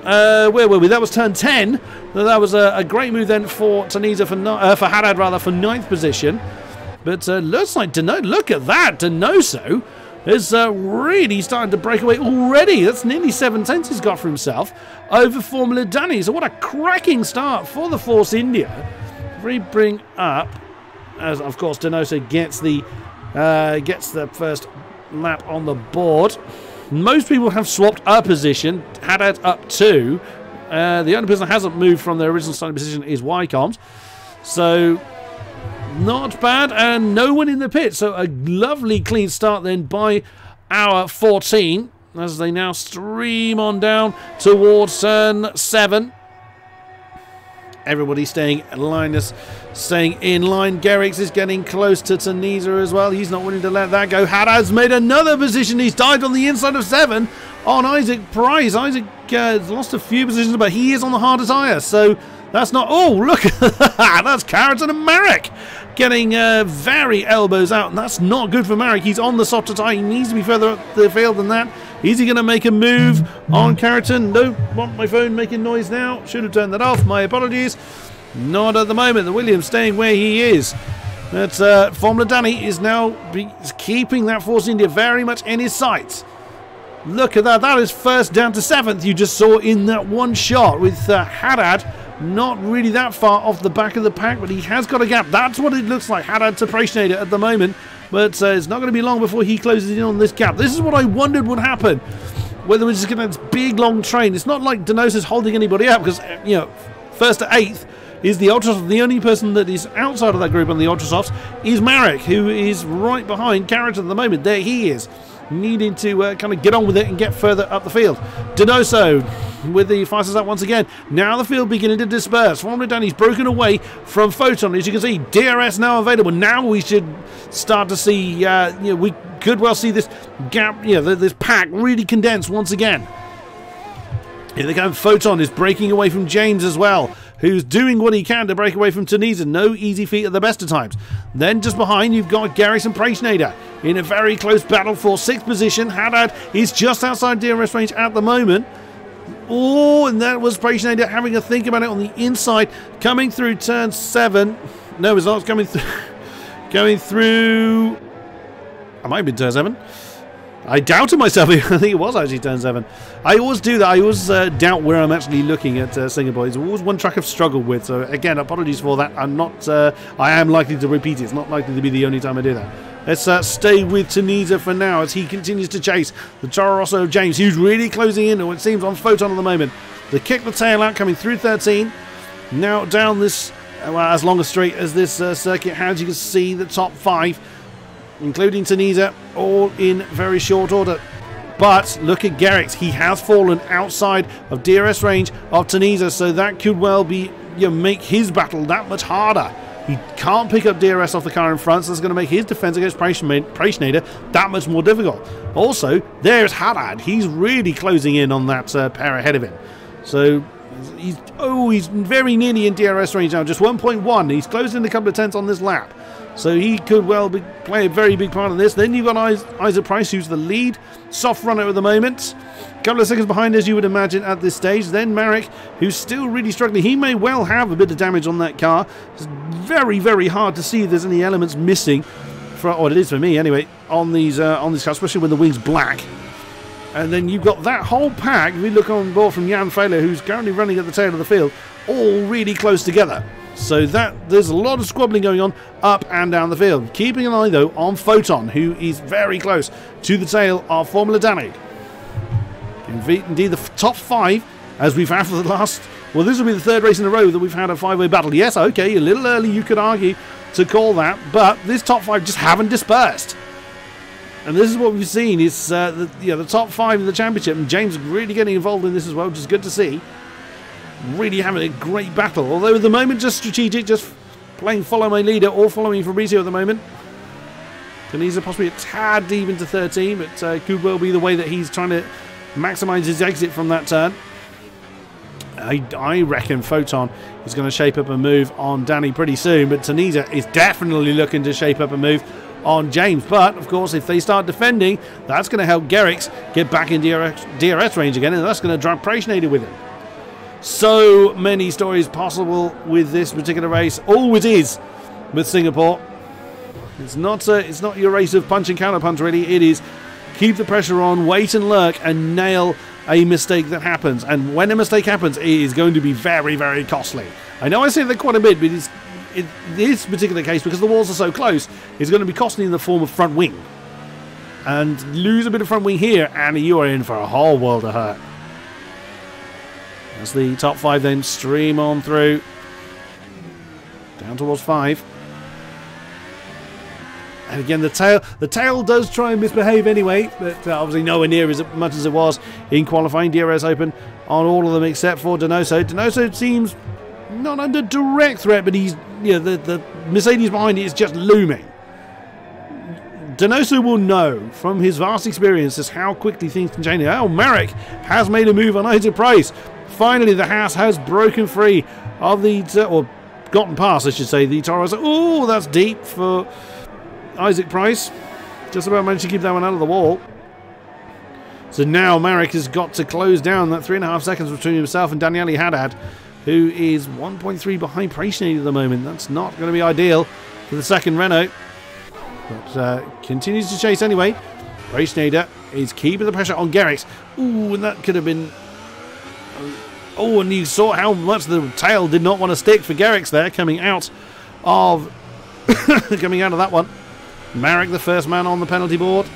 where were we? That was turn 10. That was a great move then for Teniza, for Haddad rather, for 9th position. But looks like look at that, Donoso is really starting to break away already. That's nearly 7 tenths he's got for himself over Formula Danny. So what a cracking start for the Force India. We bring up, as of course Donoso gets the first lap on the board. Most people have swapped a position. Haddad up 2. The only person that hasn't moved from their original starting position is Wycombs. So not bad, and no one in the pit. So a lovely clean start then by our 14 as they now stream on down towards turn 7. Everybody staying in line. Garrick's is getting close to Teniza as well. He's not willing to let that go. Haddad's made another position. He's dived on the inside of 7 on Isaac Price. Isaac has lost a few positions, but he is on the harder tyre. So that's not... Oh, look at that. That's Carrington and Marek getting very elbows out. And that's not good for Marek. He's on the softer tyre. He needs to be further up the field than that. Is he going to make a move on Carrington? Don't want my phone making noise now. Should have turned that off. My apologies. Not at the moment. The Williams staying where he is. But Formula Danny is now keeping that Force India very much in his sights. Look at that. That is first down to 7th. You just saw in that one shot with Haddad not really that far off the back of the pack, but he has got a gap. That's what it looks like. Haddad to Prashnader at the moment. But it's not going to be long before he closes in on this gap. This is what I wondered would happen. Whether we're just going to have this big, long train. It's not like Donoso's holding anybody up because, you know, 1st to 8th is the Ultrasoft. The only person that is outside of that group on the Ultrasofts is Marek, who is right behind Carrington at the moment. There he is, needing to kind of get on with it and get further up the field. Donoso with the fastest up once again. Now the field beginning to disperse. Formula Danny's broken away from Photon. As you can see, DRS now available. Now we should start to see, you know, we could well see this gap, you know, this pack really condensed once again. Here they go. Photon is breaking away from James as well, who's doing what he can to break away from Teniza. No easy feat at the best of times. Then just behind, you've got Garrick's and Prashnader in a very close battle for 6th position. Haddad is just outside DRS range at the moment. Oh, and that was Prashnader having a think about it on the inside, coming through turn 7. No, it's not coming through. Going through. I might be turn 7. I doubted myself. I think it was actually turn 7. I always do that. I always doubt where I'm actually looking at Singapore. It's always one track I've struggled with. So again, apologies for that. I'm not. I am likely to repeat it. It's not likely to be the only time I do that. Let's stay with Teniza for now as he continues to chase the Toro Rosso of James, who's really closing in, or it seems, on Photon at the moment. They kick the tail out, coming through 13. Now down this, well, as long a straight as this circuit has, you can see the top 5, including Teniza, all in very short order. But look at Garrick's. He has fallen outside of DRS range of Teniza, so that could well be, you know, make his battle that much harder. He can't pick up DRS off the car in front, so that's going to make his defense against Prashnader that much more difficult. Also, there's Haddad. He's really closing in on that pair ahead of him. So he's very nearly in DRS range now, just 1.1. He's closed in a couple of tenths on this lap. So he could well play a very big part in this. Then you've got Isaac Price, who's the lead soft runner at the moment. A couple of seconds behind, as you would imagine, at this stage. Then Marek, who's still really struggling. He may well have a bit of damage on that car. It's very, very hard to see if there's any elements missing, or it is for me anyway, on these cars, especially when the wing's black. And then you've got that whole pack, if we look on board from Jan Fehler, who's currently running at the tail of the field, all really close together. So there's a lot of squabbling going on up and down the field. Keeping an eye, though, on Photon, who is very close to the tail of Formula Danny. Indeed, the top 5, as we've had for the last... Well, this will be the 3rd race in a row that we've had a 5-way battle. Yes, okay, a little early, you could argue, to call that, but this top 5 just haven't dispersed. And this is what we've seen, is the top 5 in the championship, and James really getting involved in this as well, which is good to see. Really having a great battle, although at the moment just strategic, just playing follow my leader or following Fabrizio at the moment. Caniza possibly a tad deep into 13, but could well be the way that he's trying to maximise his exit from that turn. I reckon Photon is going to shape up a move on Danny pretty soon, but Tanisa is definitely looking to shape up a move on James. But of course, if they start defending, that's going to help Gerrits get back in DRS range again, and that's going to drag Preishnader with him. So many stories possible with this particular race. Always is with Singapore. It's not your race of punch and counter punch, really. It is keep the pressure on, wait and lurk, and nail a mistake that happens. And when a mistake happens, it is going to be very, very costly. I know I say that quite a bit, but in this particular case, because the walls are so close, it's going to be costly in the form of front wing. And lose a bit of front wing here, and you are in for a whole world of hurt. As the top 5 then stream on through down towards 5. And again, the tail does try and misbehave anyway, but obviously nowhere near as much as it was in qualifying. DRS open on all of them except for Donoso. Donoso seems not under direct threat, but he's, the Mercedes behind it is just looming. Donoso will know from his vast experience as how quickly things can change. Oh, Marek has made a move on Isaac Price. Finally, the Haas has broken free of the, or gotten past, I should say, the Taurus. Oh, that's deep for Isaac Price. Just about managed to keep that one out of the wall. So now Marek has got to close down that 3.5 seconds between himself and Daniele Haddad, who is 1.3 behind Preishnader at the moment. That's not going to be ideal for the second Renault. But continues to chase anyway. Preishnader is keeping the pressure on Gerrits. Ooh, and that could have been... Oh, and you saw how much the tail did not want to stick for Gerrits there, coming out of that one. Marek, the first man on the penalty board.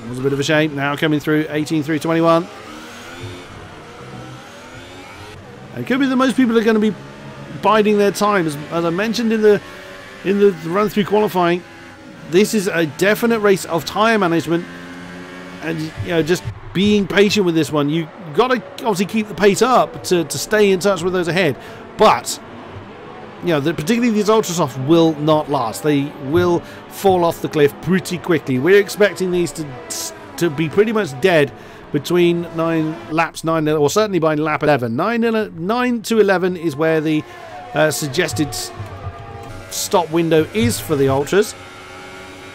That was a bit of a shame. Now coming through 18-3-21. It could be that most people are going to be biding their time. As I mentioned in the run through qualifying, this is a definite race of tyre management, and just being patient with this one. You got to obviously keep the pace up to stay in touch with those ahead, but particularly these ultra softs will not last. They will fall off the cliff pretty quickly. We're expecting these to be pretty much dead between 9 laps, or certainly by lap 11. 9 to 11 is where the suggested stop window is for the ultras.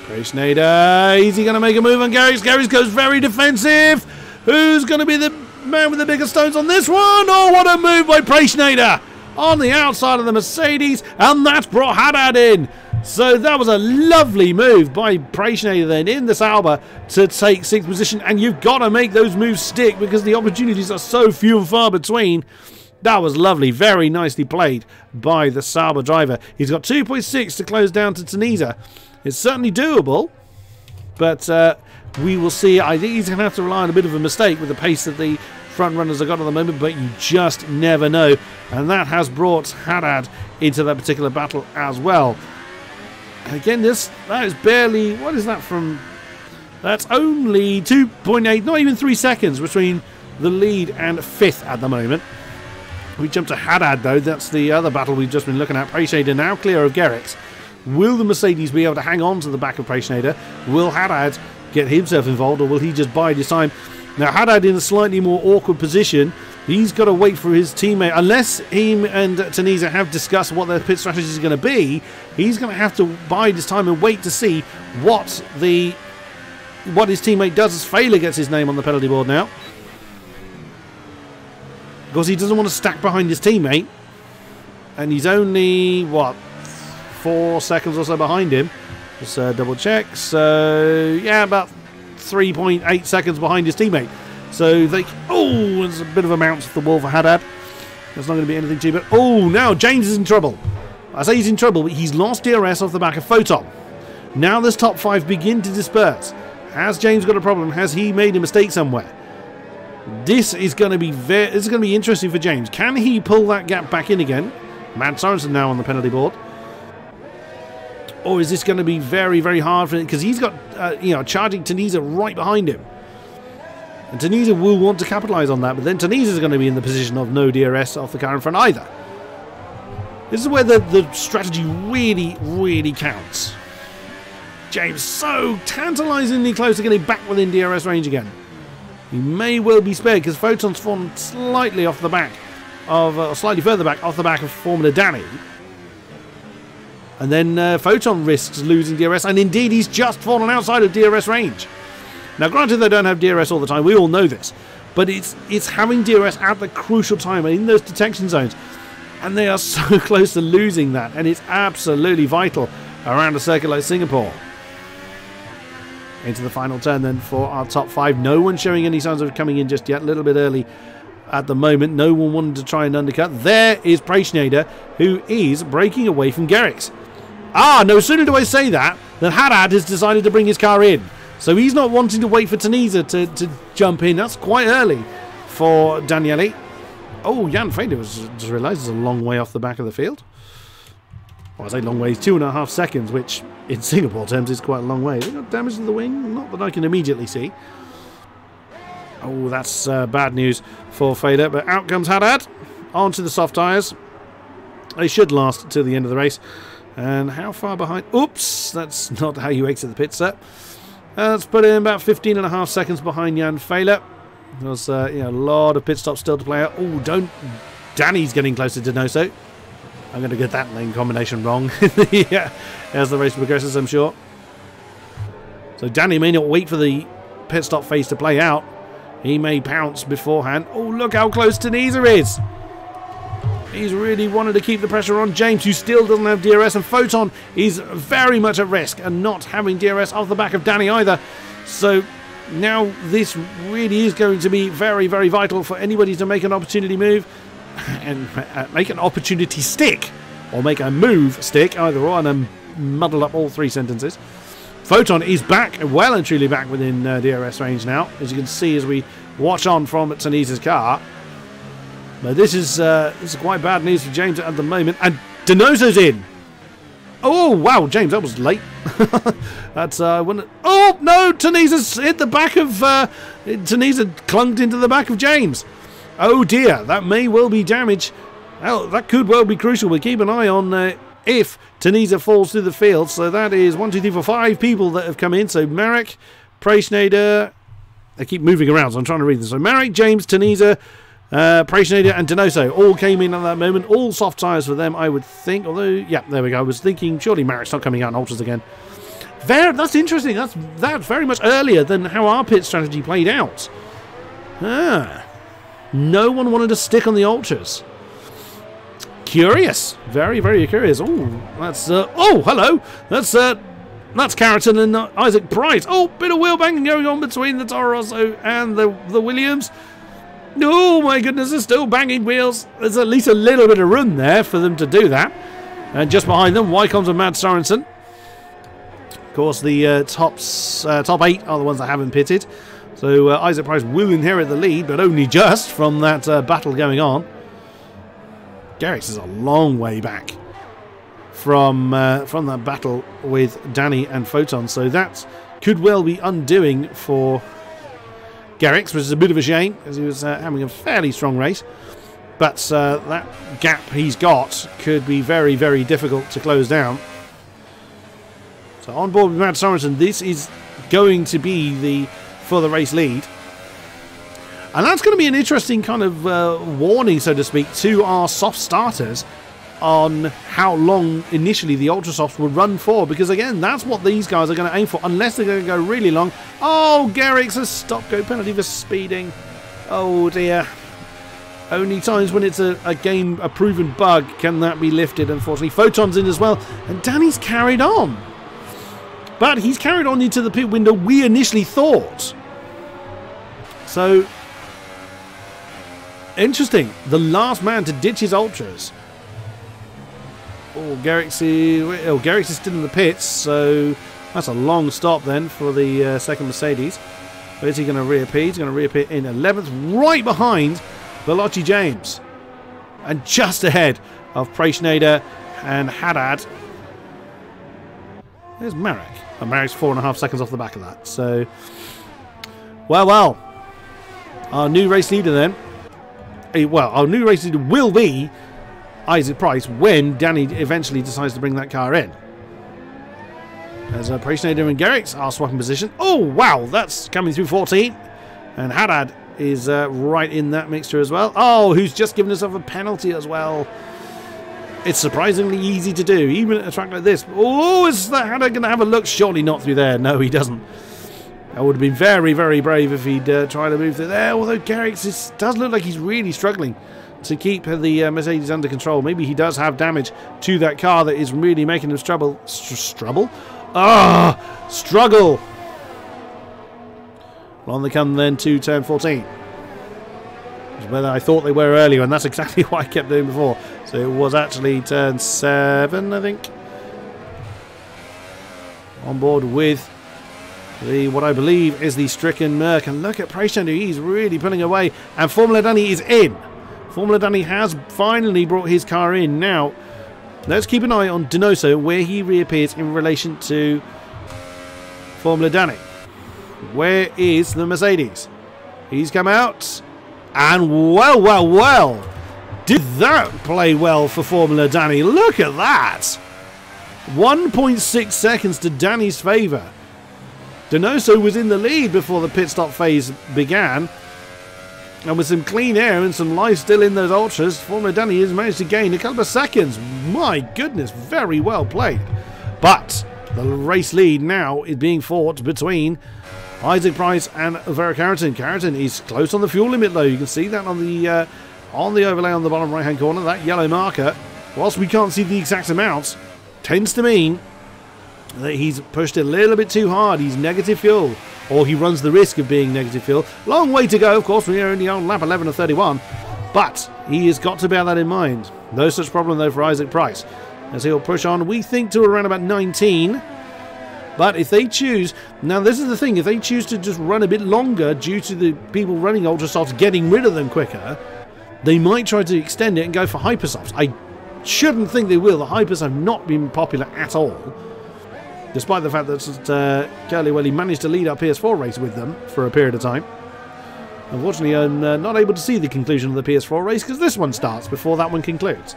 Preishnader, is he going to make a move on Gerrits? Gerrits goes very defensive. Who's going to be the man with the bigger stones on this one? Oh, what a move by Preishnader on the outside of the Mercedes, and that's brought Haddad in. So that was a lovely move by Preishnader then in the Sauber to take 6th position, and you've got to make those moves stick because the opportunities are so few and far between. That was lovely, very nicely played by the Sauber driver. He's got 2.6 to close down to Tanisa. It's certainly doable, but we will see. I think he's going to have to rely on a bit of a mistake with the pace that the front runners have got at the moment, but you just never know. And that has brought Haddad into that particular battle as well. And again, that is barely, what is that from? That's only 2.8, not even 3 seconds between the lead and 5th at the moment. We jump to Haddad though. That's the other battle we've just been looking at. Preishnader now clear of Gerrits. Will the Mercedes be able to hang on to the back of Preishnader? Will Haddad get himself involved, or will he just bide his time? Now Haddad in a slightly more awkward position He's got to wait for his teammate. Unless him and Tunisia have discussed what their pit strategy is going to be, he's going to have to bide his time and wait to see what his teammate does as Failer gets his name on the penalty board now. Because he doesn't want to stack behind his teammate. And he's only, what, 4 seconds or so behind him. Just double check. So, yeah, about 3.8 seconds behind his teammate. So, there's a bit of a bounce off the wall for Haddad. There's not going to be anything too bad. Oh, now James is in trouble. I say he's in trouble, but he's lost DRS off the back of Photon. Now this top 5 begin to disperse. Has James got a problem? Has he made a mistake somewhere? This is going to be interesting for James. Can he pull that gap back in again? Matt Sorensen now on the penalty board. Or is this going to be very, very hard for him? Because he's got, charging Tunisia right behind him. And Tunisia will want to capitalise on that. But then Tunisia is going to be in the position of no DRS off the car in front either. This is where the strategy really, really counts. James so tantalisingly close to getting back within DRS range again. He may well be spared because Photon's fallen slightly off the back of, slightly further back off the back of Formula Danny. And then Photon risks losing DRS, and indeed he's just fallen outside of DRS range. Now granted they don't have DRS all the time, we all know this, but it's having DRS at the crucial time in those detection zones. And they are so close to losing that, and it's absolutely vital around a circuit like Singapore. Into the final turn then for our top 5. No one showing any signs of coming in just yet. A little bit early at the moment. No one wanted to try and undercut. There is Preschneider, who is breaking away from Gerrits. No sooner do I say that than Haddad has decided to bring his car in. So he's not wanting to wait for Tunisia to jump in. That's quite early for Daniele. Oh, Jan Feder just realised it's a long way off the back of the field. Well, I say long way, it's 2.5 seconds, which in Singapore terms is quite a long way. They got damage to the wing? Not that I can immediately see. Oh, that's bad news for Fader. But out comes Haddad onto the soft tyres. They should last till the end of the race. And how far behind? Oops, that's not how you exit the pit, sir. Let's put in about 15.5 seconds behind Jan Failer. There's a lot of pit stops still to play out. Oh, Danny's getting closer to Donoso. I'm going to get that lane combination wrong. Yeah, as the race progresses, I'm sure. So Danny may not wait for the pit stop phase to play out. He may pounce beforehand. Oh, look how close Tunisia is. He's really wanted to keep the pressure on James, who still doesn't have DRS, and Photon is very much at risk and not having DRS off the back of Danny either. So now this really is going to be very, very vital for anybody to make an opportunity move and make an opportunity stick, or make a move stick, either or, and then muddle up all 3 sentences. Photon is back, well and truly back within DRS range now, as you can see as we watch on from Tunisia's car. But this is quite bad news for James at the moment, and Donoso's in. Oh wow, James, that was late. That's oh no, Tunisia's hit the back of Tunisia clunked into the back of James. Oh dear, that may well be damage. Well, that could well be crucial. We'll keep an eye on if Tunisia falls through the field. So that is 1, 2, 3, 4, 5 people that have come in. So Marek, Preschneider. They keep moving around, so I'm trying to read this. So Marek, James, Tunisia, Preschneider and Donoso all came in at that moment. All soft tyres for them, I would think. Although, yeah, there we go. I was thinking, surely Marek's not coming out in ultras again. That's interesting. That's very much earlier than how our pit strategy played out. No one wanted to stick on the ultras. Curious. Very, very curious. Oh, that's... oh, hello. That's Carrington and Isaac Price. Oh, bit of wheel banging going on between the Toro Rosso and the Williams. Oh, my goodness, they're still banging wheels. There's at least a little bit of room there for them to do that. And just behind them, Wycombs and Mads Sorensen. Of course, the top 8 are the ones that haven't pitted. So Isaac Price will inherit the lead, but only just from that battle going on. Gerrits is a long way back from that battle with Danny and Photon. So that could well be undoing for Gerrits, which is a bit of a shame, because he was having a fairly strong race. But that gap he's got could be very, very difficult to close down. So on board with Matt Sorensen, this is going to be for the race lead. And that's going to be an interesting kind of warning, so to speak, to our soft starters on how long initially the ultra softs will run for, because again, that's what these guys are going to aim for, unless they're going to go really long. Oh, Garrick's a stop-go penalty for speeding. Oh dear. Only times when it's a proven bug can that be lifted, unfortunately. Photon's in as well, and Danny's carried on. But he's carried on into the pit window we initially thought. So, interesting. The last man to ditch his ultras. Oh, Garrick's is still in the pits, so that's a long stop then for the second Mercedes. Where's he going to reappear? He's going to reappear in 11th, right behind Veloci James. And just ahead of Preschneider and Haddad. There's Marek. Oh, Marek's 4.5 seconds off the back of that. So, well. Our new race leader then. Well, our new race leader will be Isaac Price when Danny eventually decides to bring that car in. As Preschneider and Garrix are swapping position. Oh, wow, that's coming through 14. And Haddad is right in that mixture as well. Oh, who's just given himself a penalty as well. It's surprisingly easy to do, even at a track like this. Oh, is that Haddad going to have a look? Surely not through there. No, he doesn't. That would have been very, very brave if he'd tried to move through there. Although Garrix does look like he's really struggling to keep the Mercedes under control. Maybe he does have damage to that car that is really making him struggle. Struggle. On they come then to turn 14. Which is where I thought they were earlier, and that's exactly what I kept doing before. So it was actually turn 7, I think. On board with what I believe is the stricken Merc. And look at Preschneider, he's really pulling away. And Formula Danny is in. Formula Danny has finally brought his car in. Now, let's keep an eye on Donoso, where he reappears in relation to Formula Danny. Where is the Mercedes? He's come out. And well. Did that play well for Formula Danny? Look at that. 1.6 seconds to Danny's favour. Donoso was in the lead before the pit stop phase began. And with some clean air and some life still in those ultras, Formula Danny has managed to gain a couple of seconds. My goodness, very well played. But the race lead now is being fought between Isaac Price and Vera Carrington. Carrington is close on the fuel limit though. You can see that on the overlay on the bottom right hand corner. That yellow marker, whilst we can't see the exact amount, tends to mean that he's pushed it a little bit too hard. He's negative fuel, or he runs the risk of being negative fuel. Long way to go, of course. We're only on lap 11 of 31, but he has got to bear that in mind. No such problem though for Isaac Price, as he'll push on, we think, to around about 19. But if they choose, now this is the thing, if they choose to just run a bit longer due to the people running ultra softs getting rid of them quicker, they might try to extend it and go for hypersofts. I shouldn't think they will. The hypers have not been popular at all, despite the fact that Curly Welly managed to lead our PS4 race with them for a period of time. Unfortunately, I'm not able to see the conclusion of the PS4 race because this one starts before that one concludes.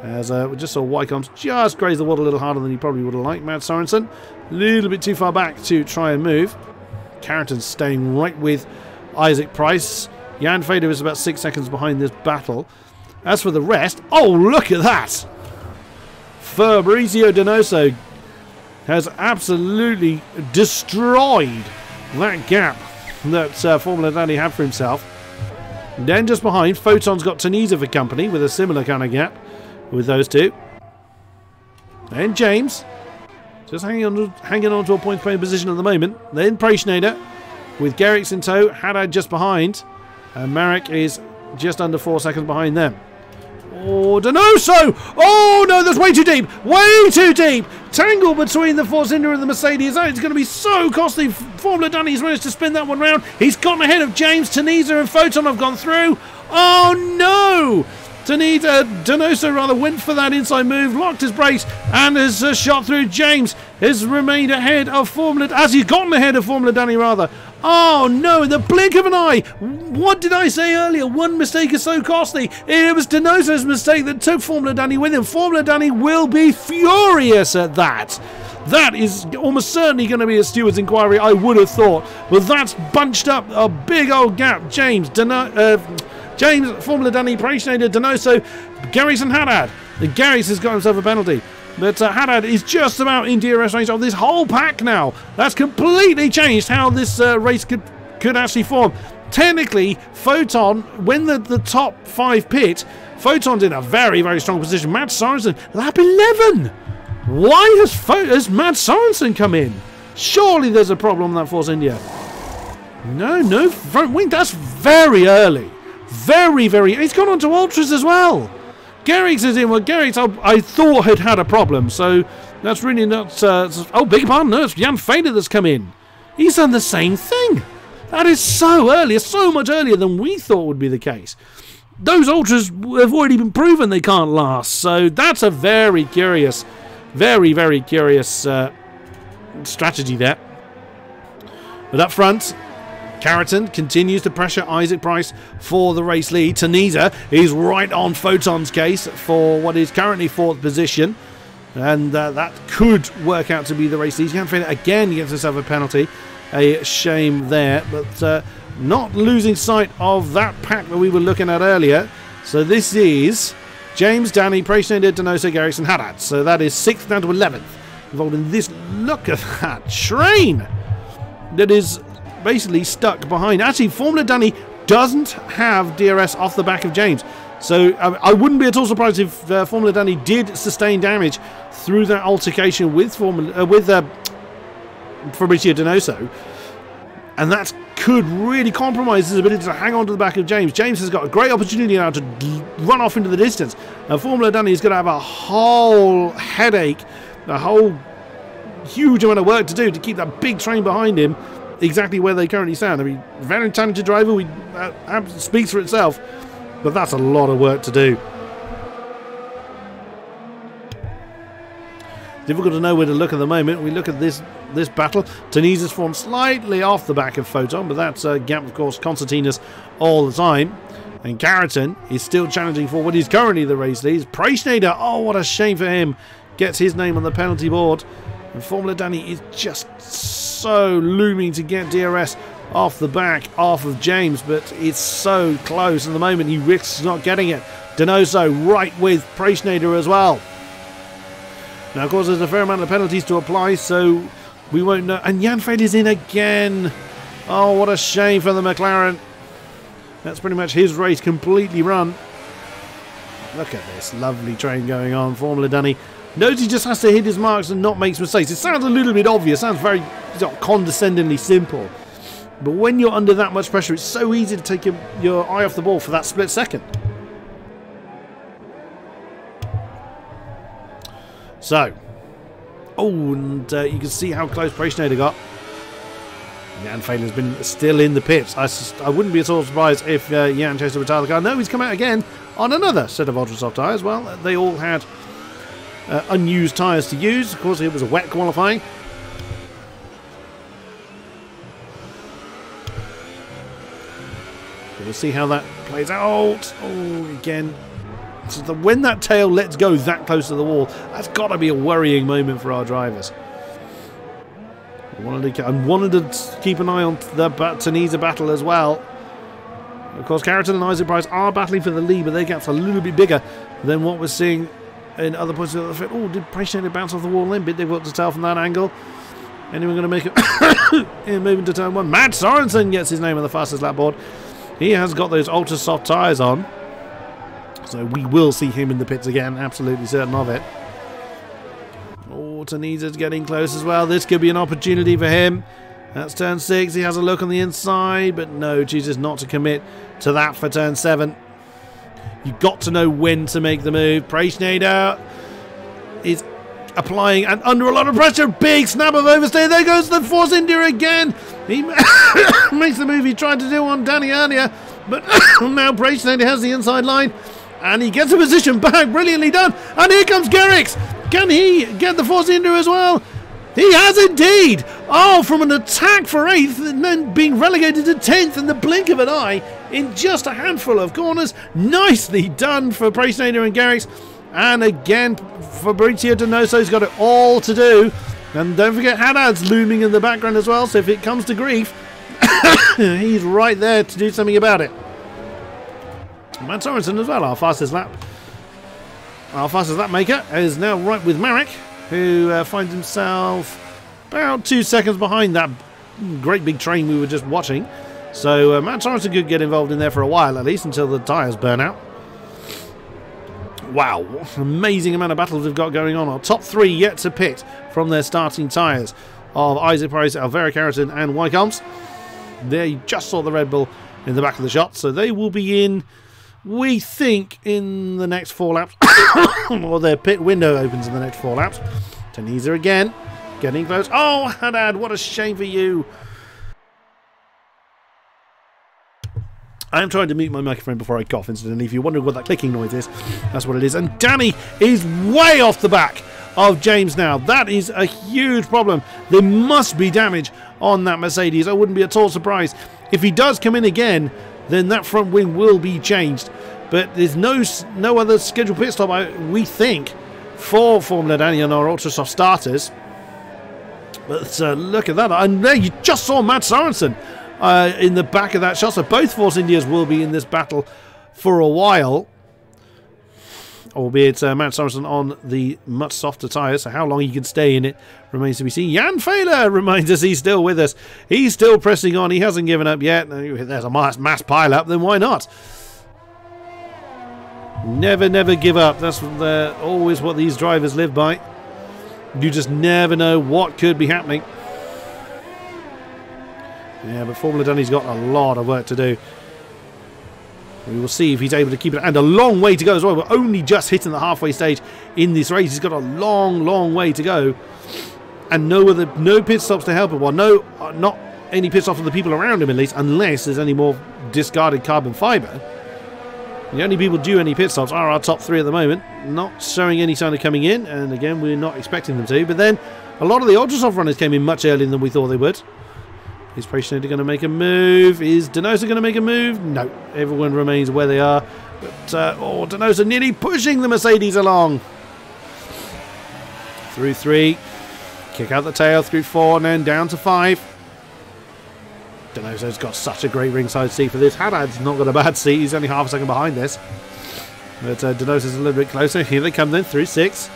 As we just saw Wycombe just graze the water a little harder than he probably would have liked. Matt Sorensen a little bit too far back to try and move. Carrington's staying right with Isaac Price. Jan Fader is about 6 seconds behind this battle. As for the rest, oh, look at that! Fabrizio Donoso has absolutely destroyed that gap that Formula Danny had for himself. Then just behind, Photon's got Tunisia for company with a similar kind of gap with those two. And James just hanging on to a point playing position at the moment. Then Preschneider with Garrix in tow, Haddad just behind, and Marek is just under 4 seconds behind them. Oh, Donoso! Oh no, that's way too deep! Way too deep! Tangle between the Force India and the Mercedes. Oh, it's going to be so costly. Formula Danny's managed to spin that one round. He's gotten ahead of James. Tunisia and Photon have gone through. Oh no! Donoso rather went for that inside move, locked his brakes, and has shot through. James has remained ahead of Formula, as he's gotten ahead of Formula Danny rather. Oh no, in the blink of an eye. What did I say earlier? One mistake is so costly. It was Donoso's mistake that took Formula Danny with him. Formula Danny will be furious at that. That is almost certainly going to be a steward's inquiry, I would have thought. But that's bunched up a big old gap. James, Formula Danny, Preschneider, Donoso, Garrix and Haddad. Garrix has got himself a penalty. But Haddad is just about in DRS range of this whole pack now. That's completely changed how this race could actually form. Technically, Photon, when the top 5 pit, Photon's in a very, very strong position. Matt Sorensen, lap 11. Why has Matt Sorensen come in? Surely there's a problem on that Force India. No front wing. That's very early. Very, very. He's gone on to Ultras as well. Garrix is in. Well, Garrix, I thought had a problem. So that's really not. Oh, beg your pardon. No, it's Jan Fader that's come in. He's done the same thing. That is so early. So much earlier than we thought would be the case. Those Ultras have already been proven they can't last. So that's a very curious. Very, very curious strategy there. But up front, Carrington continues to pressure Isaac Price for the race lead. Tunisia is right on Photon's case for what is currently 4th position. And that could work out to be the race lead. Jan again gets himself a penalty. A shame there. But not losing sight of that pack that we were looking at earlier. So this is James, Danny, Preschneider, Donoso, Garrix and Haddad. So that is 6th down to 11th. Involved in this. Look at that train that is basically stuck behind. Actually, Formula Danny doesn't have DRS off the back of James. So I wouldn't be at all surprised if Formula Danny did sustain damage through that altercation with Fabrizio Donoso. And that could really compromise his ability to hang on to the back of James. James has got a great opportunity now to run off into the distance. And Formula Danny is going to have a whole headache, a whole huge amount of work to do to keep that big train behind him exactly where they currently stand. I mean, very talented driver, speaks for itself, but that's a lot of work to do. Difficult to know where to look at the moment. We look at this battle. Tunisia's formed slightly off the back of Photon, but that's a gap, of course, concertinas all the time. And Carrington is still challenging for what is currently the race lead. Preschneider, oh, what a shame for him, gets his name on the penalty board. And Formula Danny is just so looming to get DRS off the back, off of James, but it's so close. At the moment, he risks not getting it. Donoso right with Preschneider as well. Now, of course, there's a fair amount of penalties to apply, so we won't know. And Jan Fade is in again. Oh, what a shame for the McLaren. That's pretty much his race completely run. Look at this lovely train going on. Formula Danny knows he just has to hit his marks and not make mistakes. It sounds a little bit obvious, sounds very condescendingly simple. But when you're under that much pressure, it's so easy to take your eye off the ball for that split second. So, and you can see how close Preschneider got. Jan Failer's been still in the pits. I wouldn't be at all surprised if Jan chose to retire the car. No, he's come out again on another set of ultra soft tyres. Well, they all had unused tyres to use. Of course, it was a wet qualifying. So we'll see how that plays out. Oh, again. So when that tail lets go that close to the wall, that's got to be a worrying moment for our drivers. I wanted to keep an eye on the Tunisia battle as well. Of course, Carrington and Isaac Price are battling for the lead, but their gap's a little bit bigger than what we're seeing in other points of the field. Oh, did Preschneider bounce off the wall a bit? They've got to tell from that angle. Anyone going to make it? Moving to turn 1. Matt Sorensen gets his name on the fastest lap board. He has got those ultra soft tyres on. So we will see him in the pits again, absolutely certain of it. Oh, Tunisia's getting close as well. This could be an opportunity for him. That's turn 6. He has a look on the inside, but no, chooses not to commit to that for turn 7. You've got to know when to make the move. Preschneider is applying and under a lot of pressure. Big snap of overstay. There goes the Force India again. He makes the move he tried to do on Danny earlier, but now Preschneider has the inside line. And he gets a position back. Brilliantly done. And here comes Garrix. Can he get the Force India as well? He has indeed. Oh, from an attack for 8th and then being relegated to 10th in the blink of an eye in just a handful of corners. Nicely done for Preschneider and Garrix. And again, Fabrizio Donoso's got it all to do And don't forget Haddad's looming in the background as well, so if it comes to grief, he's right there to do something about it. Matt Sorensen as well, our fastest lap. Our fastest lap maker is now right with Marek, who finds himself about 2 seconds behind that great big train we were just watching. So Matt Sorensen could get involved in there for a while, at least until the tyres burn out. Wow, what an amazing amount of battles we've got going on. Our top 3 yet to pit from their starting tyres of Isaac Price, Alvera Carrington and Wycombs. There you just saw the Red Bull in the back of the shot, so they will be in, we think, in the next 4 laps. Or their pit window opens in the next 4 laps. Tunisia again, getting close. Oh, Haddad, what a shame for you. I am trying to mute my microphone before I cough, incidentally. If you're wondering what that clicking noise is, that's what it is. And Danny is way off the back of James now. That is a huge problem. There must be damage on that Mercedes. I wouldn't be at all surprised. If he does come in again, then that front wing will be changed. But there's no other scheduled pit stop, we think, for Formula Danny and our Ultrasoft starters. But look at that. And there you just saw Matt Sorensen in the back of that shot. So both Force Indias will be in this battle for a while. Albeit Matt Sorensen on the much softer tyres. So how long he can stay in it remains to be seen. Jan Fehler reminds us he's still with us. He's still pressing on. He hasn't given up yet. There's a mass pile-up. Then why not? Never, never give up. That's always what these drivers live by. You just never know what could be happening. Yeah, but Formula Danny's got a lot of work to do. We will see if he's able to keep it. And a long way to go as well. We're only just hitting the halfway stage in this race. He's got a long, long way to go. And no pit stops to help him. Well, not any pit stops for the people around him, at least, unless there's any more discarded carbon fibre. The only people due any pit stops are our top 3 at the moment. Not showing any sign of coming in. And again, we're not expecting them to. But then a lot of the Ultrasoft runners came in much earlier than we thought they would. Is Prationator going to make a move? Is Donoso going to make a move? No. Everyone remains where they are. But, Donoso nearly pushing the Mercedes along. Through 3. Kick out the tail through 4 and then down to 5. Donoso's got such a great ringside seat for this. Haddad's not got a bad seat. He's only half a second behind this. But Donoso's a little bit closer. Here they come then through 6.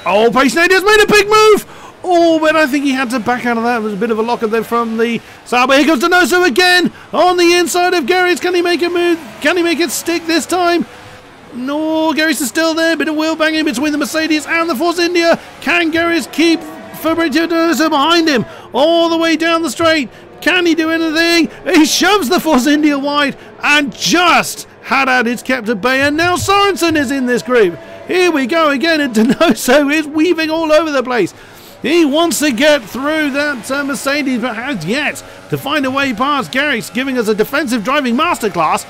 Oh, Prationator's made a big move! Oh, but I think he had to back out of that. It was a bit of a lock-up there from the Sauber. Here comes Donoso again on the inside of Garrett. Can he make a move? Can he make it stick this time? No, Garrett is still there. Bit of wheel banging between the Mercedes and the Force India. Can Garrett keep Fabrizio Donoso behind him all the way down the straight? Can he do anything? He shoves the Force India wide and just Haddad is kept at bay. And now Sorensen is in this group. Here we go again, and Donoso is weaving all over the place. He wants to get through that Mercedes, but has yet to find a way past. Garrick's giving us a defensive driving masterclass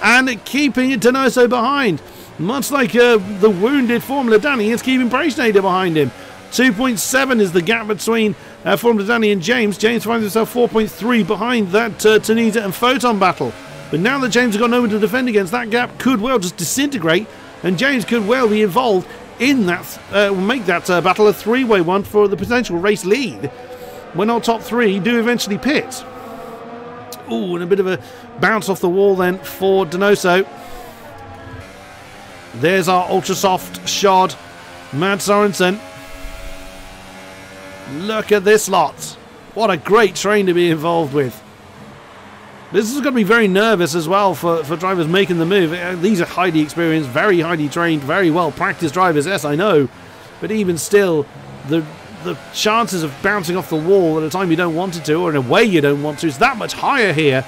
and keeping Donoso behind. Much like the wounded Formula Danny, it's keeping Prationator behind him. 2.7 is the gap between Formula Danny and James. James finds himself 4.3 behind that Tunisia and Photon battle. But now that James has got no one to defend against, that gap could well just disintegrate, and James could well be involved in that, make that battle a 3-way one for the potential race lead when our top 3 do eventually pit. Ooh, and a bit of a bounce off the wall then for Donoso. There's our Ultrasoft shod Matt Sorensen. Look at this lot. What a great train to be involved with. This is going to be very nervous as well for drivers making the move. These are highly experienced, very highly trained, very well practiced drivers, yes, I know. But even still, the chances of bouncing off the wall at a time you don't want it to, or in a way you don't want to, is that much higher here.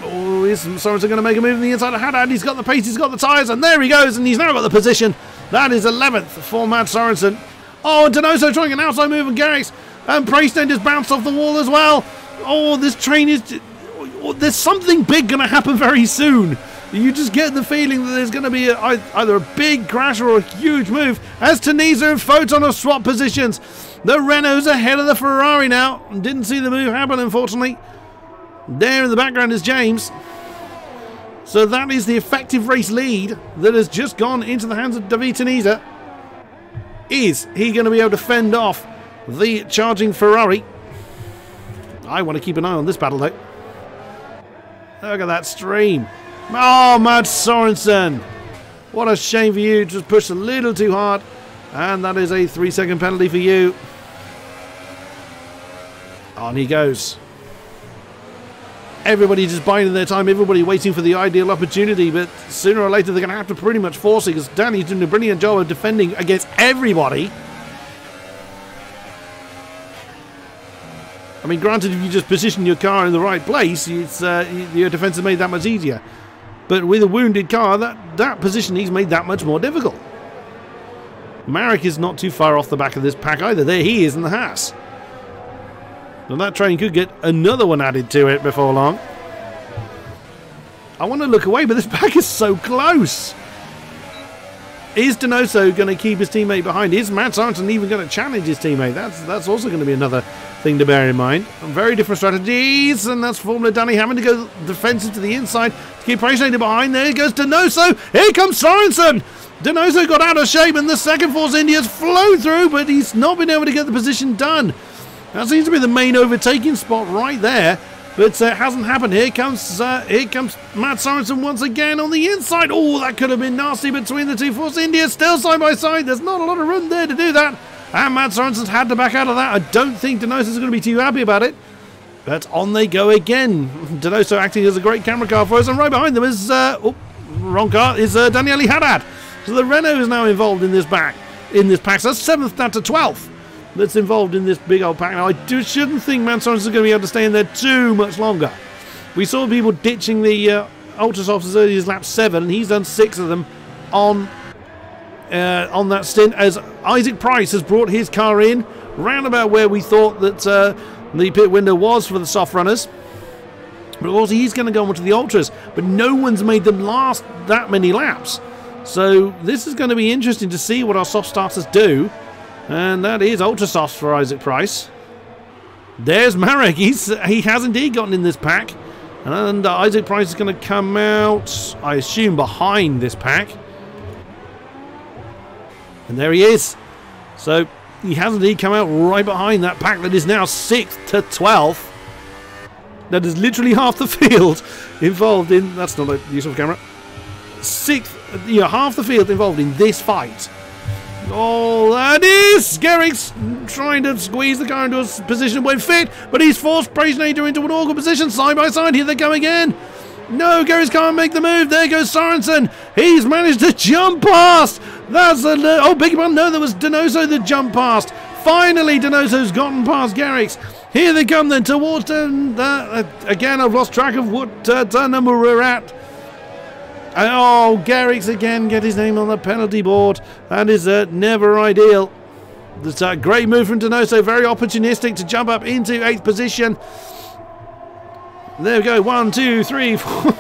Oh, is Sorensen going to make a move on the inside of Haddad? He's got the pace, he's got the tyres, and there he goes, and he's now got the position. That is 11th for Matt Sorensen. Oh, and Donoso trying an outside move on Garrix, and Praceland just bounced off the wall as well. Oh, this train is... There's something big going to happen very soon. You just get the feeling that there's going to be either a big crash or a huge move as Tunisia and Photon have swapped positions. The Renault's ahead of the Ferrari now. Didn't see the move happen, unfortunately. There in the background is James. So that is the effective race lead that has just gone into the hands of David Tunisia. Is he going to be able to fend off the charging Ferrari? I want to keep an eye on this battle, though. Look at that stream. Oh, Mads Sorensen. What a shame for you. Just pushed a little too hard. And that is a 3-second penalty for you. On he goes. Everybody just biding their time. Everybody waiting for the ideal opportunity. But sooner or later, they're going to have to pretty much force it, because Danny's doing a brilliant job of defending against everybody. I mean, granted, if you just position your car in the right place, it's, your defense is made that much easier. But with a wounded car, that positioning is made that much more difficult. Marek is not too far off the back of this pack either. There he is in the Haas. And that train could get another one added to it before long. I want to look away, but this pack is so close. Is Donoso going to keep his teammate behind? Is Mads Sorensen even going to challenge his teammate? That's also going to be another thing to bear in mind. Very different strategies, and that's Formula Danny having to go defensive to the inside to keep Preisnader behind. There goes Donoso. Here comes Sorensen. Donoso got out of shape, and the second Force India's flown through, but he's not been able to get the position done. That seems to be the main overtaking spot right there, but it hasn't happened. Here comes Mads Sorensen once again on the inside. Oh, that could have been nasty between the two Force Indias. Still side by side. There's not a lot of room there to do that. And Mads Sorensen's had to back out of that. I don't think Donoso's going to be too happy about it. But on they go again. Donoso acting as a great camera car for us. And right behind them is, wrong car, is Daniele Haddad. So the Renault is now involved in this pack. So that's 7th down to 12th. That's involved in this big old pack. Now, I shouldn't think Mads Sorensen is going to be able to stay in there too much longer. We saw people ditching the Ultrasofts as early as lap 7, and he's done 6 of them on that stint, as Isaac Price has brought his car in round about where we thought that the pit window was for the soft runners. But also he's going to go on to the Ultras, but no one's made them last that many laps. So this is going to be interesting to see what our soft starters do. And that is Ultra Softs for Isaac Price. There's Marek. He has indeed gotten in this pack. And Isaac Price is going to come out, I assume, behind this pack. And there he is. So he has indeed come out right behind that pack that is now 6th to 12th. That is literally half the field involved in... That's not a useful camera. 6th, half the field involved in this fight. Oh, that is Gerrits trying to squeeze the car into a position when fit, but he's forced Preisnader into an awkward position. Side by side, here they come again. No, Gerrits can't make the move. There goes Sorensen. He's managed to jump past. That's a... Oh, big one. No, there was Donoso that jumped past. Finally, Donoso's gotten past Gerrits. Here they come then towards... again, I've lost track of what turn number we're at. Oh, Gerrits again get his name on the penalty board. That is never ideal. That's a great move from Donoso. Very opportunistic to jump up into 8th position. There we go. 1, 2, 3, 4.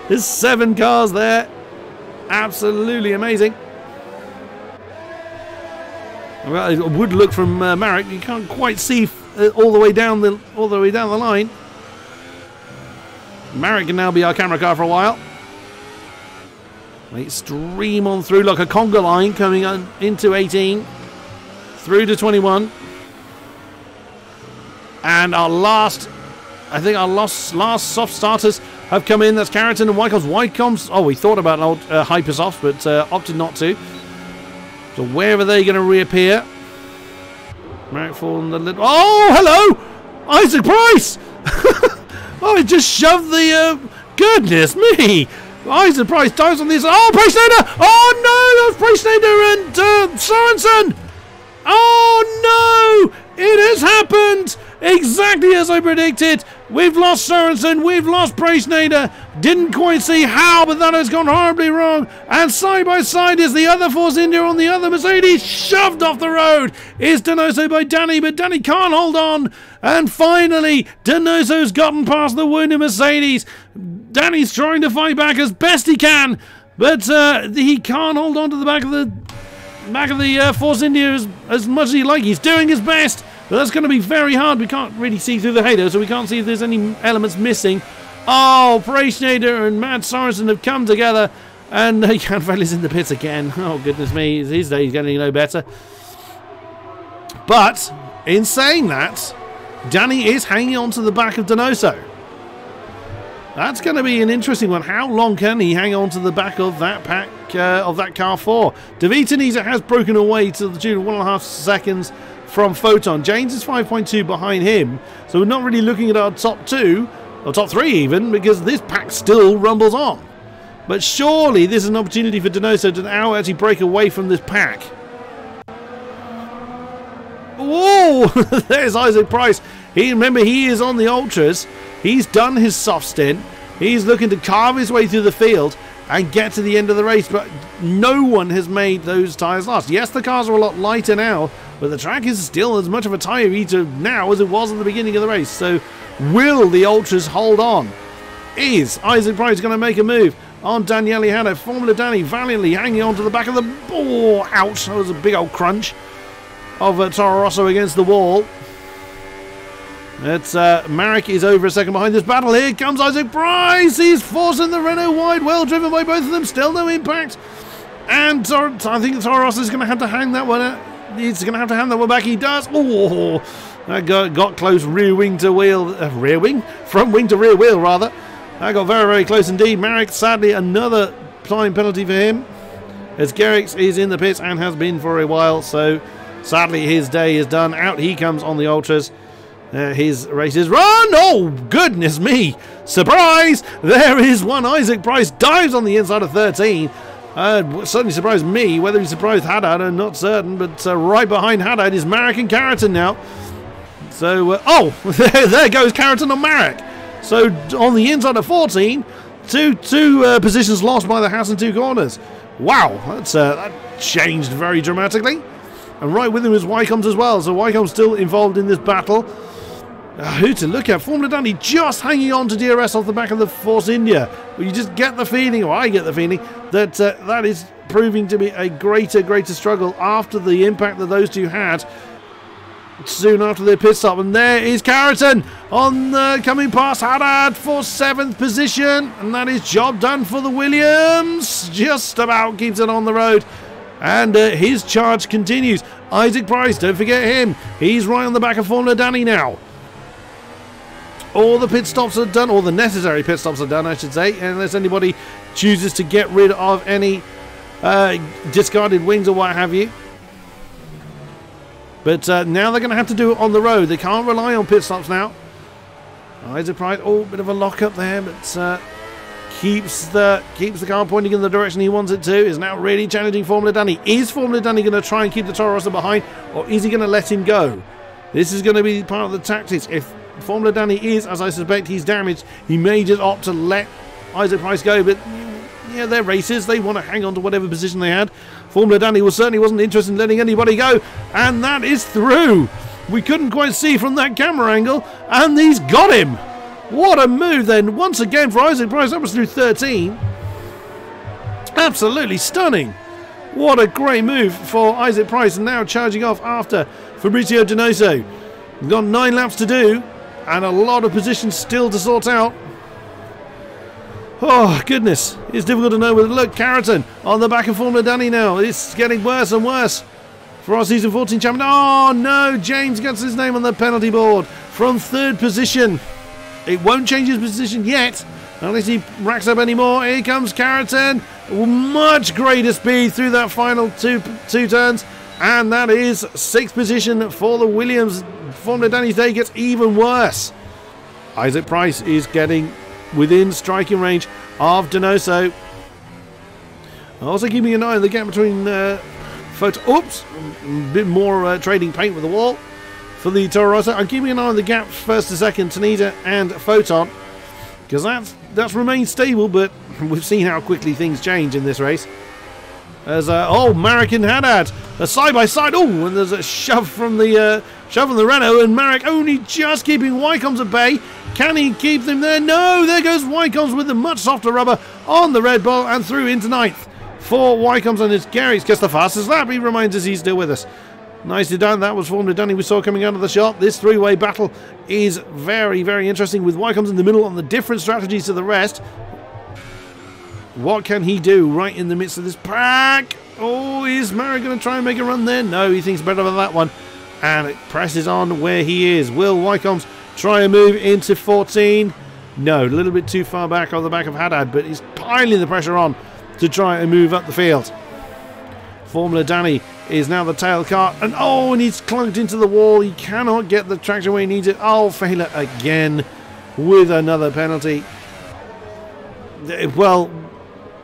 There's 7 cars there. Absolutely amazing. Well, it would look from Marek. You can't quite see all the way down the line. Marek can now be our camera car for a while. They stream on through like a conga line, coming on into 18, through to 21, and our last soft starters have come in. That's Carrington and Wycombs. Wycombs, oh, we thought about an old Hypersoft, but opted not to. So where are they going to reappear? Marek falling the little. Oh, hello, Isaac Price. Oh, it just shoved the. Goodness me. Isaac Price dives on this. Oh, Preisnader! Oh no, that's Preisnader and Sorensen! Oh no! It has happened! Exactly as I predicted. We've lost Sorensen, we've lost Preisnader. Didn't quite see how, but that has gone horribly wrong. And side by side is the other Force India on the other Mercedes, shoved off the road. Is Donoso by Danny, but Danny can't hold on. And finally, Donoso's gotten past the wounded Mercedes. Danny's trying to fight back as best he can, but he can't hold on to the back of the Force India as much as he like. He's doing his best, but that's going to be very hard. We can't really see through the halo, so we can't see if there's any elements missing. Oh, Preisnader and Mads Sorensen have come together, And Canfell is in the pits again. Oh, goodness me. His day is getting no better. But, in saying that, Danny is hanging on to the back of Donoso. That's going to be an interesting one. How long can he hang on to the back of that pack, of that car for? Davitanisa has broken away to the tune of 1.5 seconds from Photon. James is 5.2 behind him. So we're not really looking at our top 2, or top 3 even, because this pack still rumbles on. But surely this is an opportunity for Donoso to now actually break away from this pack. Whoa! There's Isaac Price. Remember, he is on the Ultras. He's done his soft stint. He's looking to carve his way through the field and get to the end of the race. But no one has made those tyres last. Yes, the cars are a lot lighter now, but the track is still as much of a tyre eater now as it was at the beginning of the race. So will the Ultras hold on? Is Isaac Price going to make a move on Daniele Hanna? Formula Danny valiantly hanging on to the back of the... Oh, ouch. That was a big old crunch of Toro Rosso against the wall. It's Marek is over a second behind this battle. Here comes Isaac Price. He's forcing the Renault wide. Well driven by both of them. Still no impact. And I think Toro Rosso is going to have to hang that one out. He's going to have to hand that one back. He does. Oh, that got close. Rear wing to wheel. Rear wing? Front wing to rear wheel, rather. That got very, very close indeed. Marek, sadly, another time penalty for him, as Garrix is in the pits and has been for a while. So, sadly, his day is done. Out he comes on the Ultras. His race is run. Oh, goodness me. Surprise. There is one. Isaac Price dives on the inside of 13. Certainly surprised me. Whether he surprised Haddad, I'm not certain. But right behind Haddad is Marek and Carrington now. So, there goes Carrington on Marek. So, on the inside of 14, two positions lost by the house in 2 corners. Wow, that changed very dramatically. And right with him is Wycombs as well. So, Wycombs still involved in this battle. Who to look at? Formula Danny just hanging on to DRS off the back of the Force India. Well, you just get the feeling, or I get the feeling, that that is proving to be a greater struggle after the impact that those two had soon after their pit stop. And there is Carrington on coming past Haddad for 7th position. And that is job done for the Williams. Just about keeps it on the road. And his charge continues. Isaac Price, don't forget him. He's right on the back of Formula Danny now. All the pit stops are done, all the necessary pit stops are done, I should say, unless anybody chooses to get rid of any discarded wings or what have you. But now they're going to have to do it on the road. They can't rely on pit stops now. Isaac Price, bit of a lock up there, but keeps the car pointing in the direction he wants it to. Is now really challenging Formula Danny. Is Formula Danny going to try and keep the Toro Rosso behind, or is he going to let him go? This is going to be part of the tactics. If Formula Danny is, as I suspect, he's damaged, he may just opt to let Isaac Price go. But yeah, they're racers. They want to hang on to whatever position they had. Formula Danny certainly wasn't interested in letting anybody go, and that is through. We couldn't quite see from that camera angle, and he's got him. What a move then, once again for Isaac Price. That was through 13. Absolutely stunning. What a great move for Isaac Price, and now charging off after Fabrizio Donoso. We've got 9 laps to do, and a lot of positions still to sort out. Oh, goodness. It's difficult to know where to look. Carrington on the back of Formula Danny now. It's getting worse and worse for our Season 14 champion. Oh, no. James gets his name on the penalty board from 3rd position. It won't change his position yet, unless he racks up any more. Here comes Carrington. Much greater speed through that final two turns. And that is 6th position for the Williams. Formula Danny's day gets even worse. Isaac Price is getting within striking range of Donoso. Also keeping an eye on the gap between oops, a bit more trading paint with the wall for the Toro Rosso. I'm keeping an eye on the gap 1st to 2nd, Tanita and Photon, because that's remained stable, but we've seen how quickly things change in this race. As Marek and Haddad, a side by side. Oh, and there's a shove from the Renault, and Marek only just keeping Wycombs at bay. Can he keep them there? No, there goes Wycombs with the much softer rubber on the Red Bull and through into 9th for Wycombs, and it's Garrix gets the fastest lap. He reminds us he's still with us. Nicely done. That was Formula Danny we saw coming out of the shot. This 3-way battle is very, very interesting, with Wycombs in the middle on the different strategies to the rest. What can he do right in the midst of this pack? Oh, is Marek going to try and make a run there? No, he thinks better of that one. And it presses on where he is. Will Wycombs try and move into 14? No, a little bit too far back on the back of Haddad, but he's piling the pressure on to try and move up the field. Formula Danny is now the tail car, and he's clunked into the wall. He cannot get the traction where he needs it. Oh, failure again with another penalty. Well,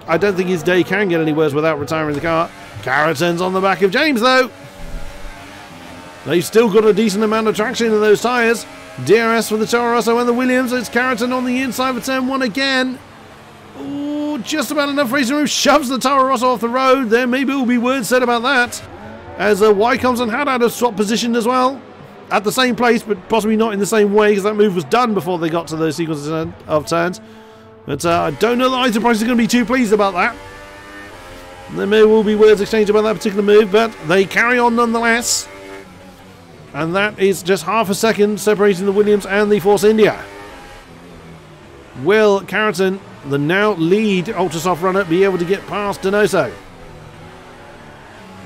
I don't think his day can get any worse without retiring the car. Carrington's on the back of James, though. They've still got a decent amount of traction in those tyres. DRS for the Toro Rosso and the Williams. It's Carrington on the inside for turn 1 again. Oh, just about enough racing room. Shoves the Toro Rosso off the road. There maybe will be words said about that. As Wycombs and Haddad have swapped position as well. At the same place, but possibly not in the same way, because that move was done before they got to those sequences of turns. But I don't know that Isaac Price is going to be too pleased about that. There may well be words exchanged about that particular move, but they carry on nonetheless. And that is just half a second separating the Williams and the Force India. Will Carrington, the now lead Ultrasoft runner, be able to get past Donoso?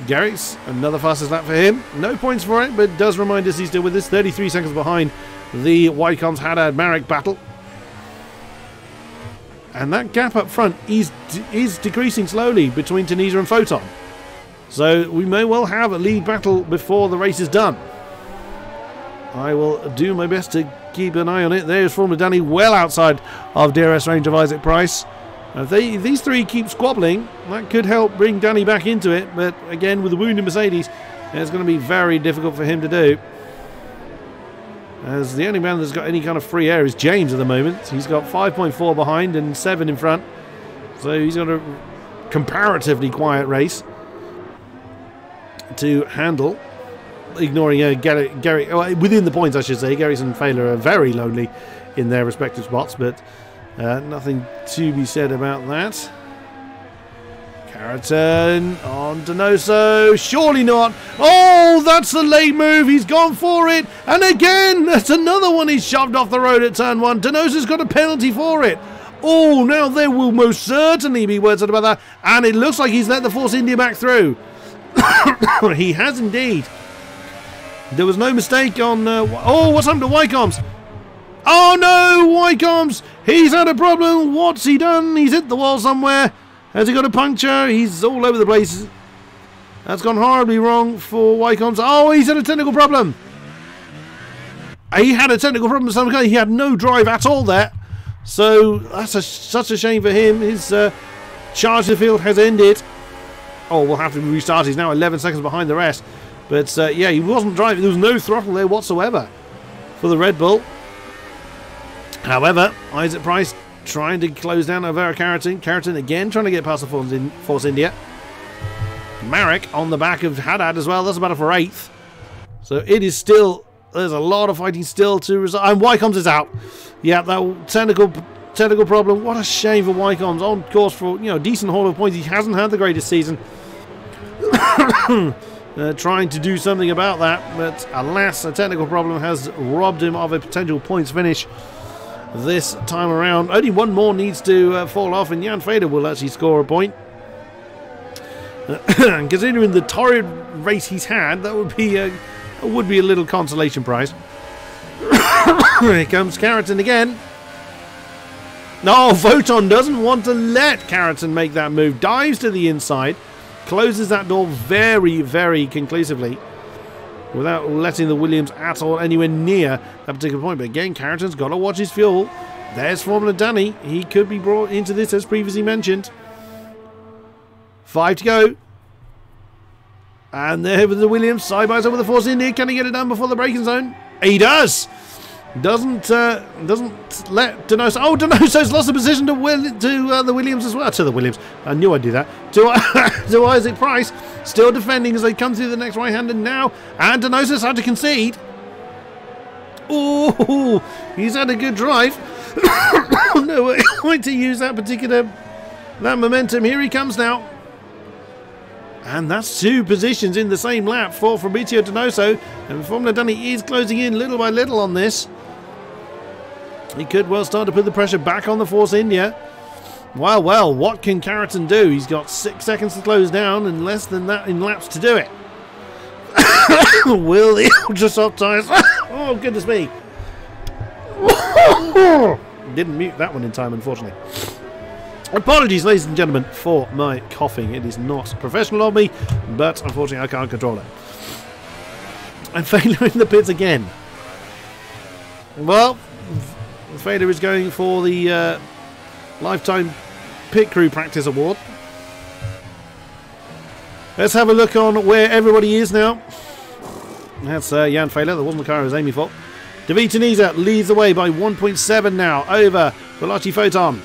Garrett's another fastest lap for him. No points for it, but does remind us he's still with us. 33 seconds behind the Wycombs Haddad Marek battle. And that gap up front is decreasing slowly between Tunisia and Photon. So we may well have a lead battle before the race is done. I will do my best to keep an eye on it. There's Formula Danny well outside of DRS range of Isaac Price. If these three keep squabbling, that could help bring Danny back into it. But again, with the wounded Mercedes, it's going to be very difficult for him to do. As the only man that's got any kind of free air is James at the moment. He's got 5.4 behind and 7 in front. So he's got a comparatively quiet race to handle. Ignoring Gary, within the points I should say, Garrison and Failer are very lonely in their respective spots, but nothing to be said about that. Carrington on Donoso, surely not. Oh, that's the late move, he's gone for it, and again, that's another one he's shoved off the road at turn 1. Donoso's got a penalty for it. Oh, now there will most certainly be words said about that, and it looks like he's let the Force India back through. He has indeed. There was no mistake on... what's happened to Wycombs? Oh no, Wycombs! He's had a problem. What's he done? He's hit the wall somewhere. Has he got a puncture? He's all over the place. That's gone horribly wrong for Wycombs. Oh, he's had a technical problem. He had a technical problem of some kind. He had no drive at all there. So that's such a shame for him. His charge to the field has ended. Oh, we'll have to restart. He's now 11 seconds behind the rest. But yeah, he wasn't driving. There was no throttle there whatsoever for the Red Bull. However, Isaac Price trying to close down Vera Carrington. Carrington again trying to get past the Force India. Marek on the back of Haddad as well. That's about for 8th. So it is still... There's a lot of fighting still to resolve. And Wycombs is out. Yeah, that technical problem. What a shame for Wycombs. On course for a decent haul of points. He hasn't had the greatest season. Trying to do something about that, but alas, a technical problem has robbed him of a potential points finish this time around. Only one more needs to fall off, and Jan Fader will actually score a point. Considering the torrid race he's had, that would be a little consolation prize. Here comes Carrington again. No, Photon doesn't want to let Carrington make that move. Dives to the inside. Closes that door very, very conclusively without letting the Williams at all anywhere near that particular point. But again, Carrington's got to watch his fuel. There's Formula Danny. He could be brought into this as previously mentioned. 5 to go. And there with the Williams side by side with the Force India. Can he get it done before the braking zone? He does. Doesn't let Donoso... Oh, Donoso's lost the position to the Williams as well. To the Williams. I knew I'd do that. To Isaac Price. Still defending as they come through the next right-hander now. And Donoso's had to concede. Oh, he's had a good drive. No, way to use that momentum. Here he comes now. And that's 2 positions in the same lap for Fabrizio Donoso. And Formula Danny is closing in little by little on this. He could well start to put the pressure back on the Force India. Well, well, what can Carrington do? He's got 6 seconds to close down and less than that in laps to do it. Will the ultra soft tyres... Oh, goodness me. Didn't mute that one in time, unfortunately. Apologies, ladies and gentlemen, for my coughing. It is not professional of me, but unfortunately I can't control it. And Failure in the pits again. Well, Failure is going for the Lifetime Pit Crew Practice Award. Let's have a look on where everybody is now. That's Jan Failure. That wasn't the car I was aiming for. David Tunisia leads the way by 1.7 now over Veloci Photon.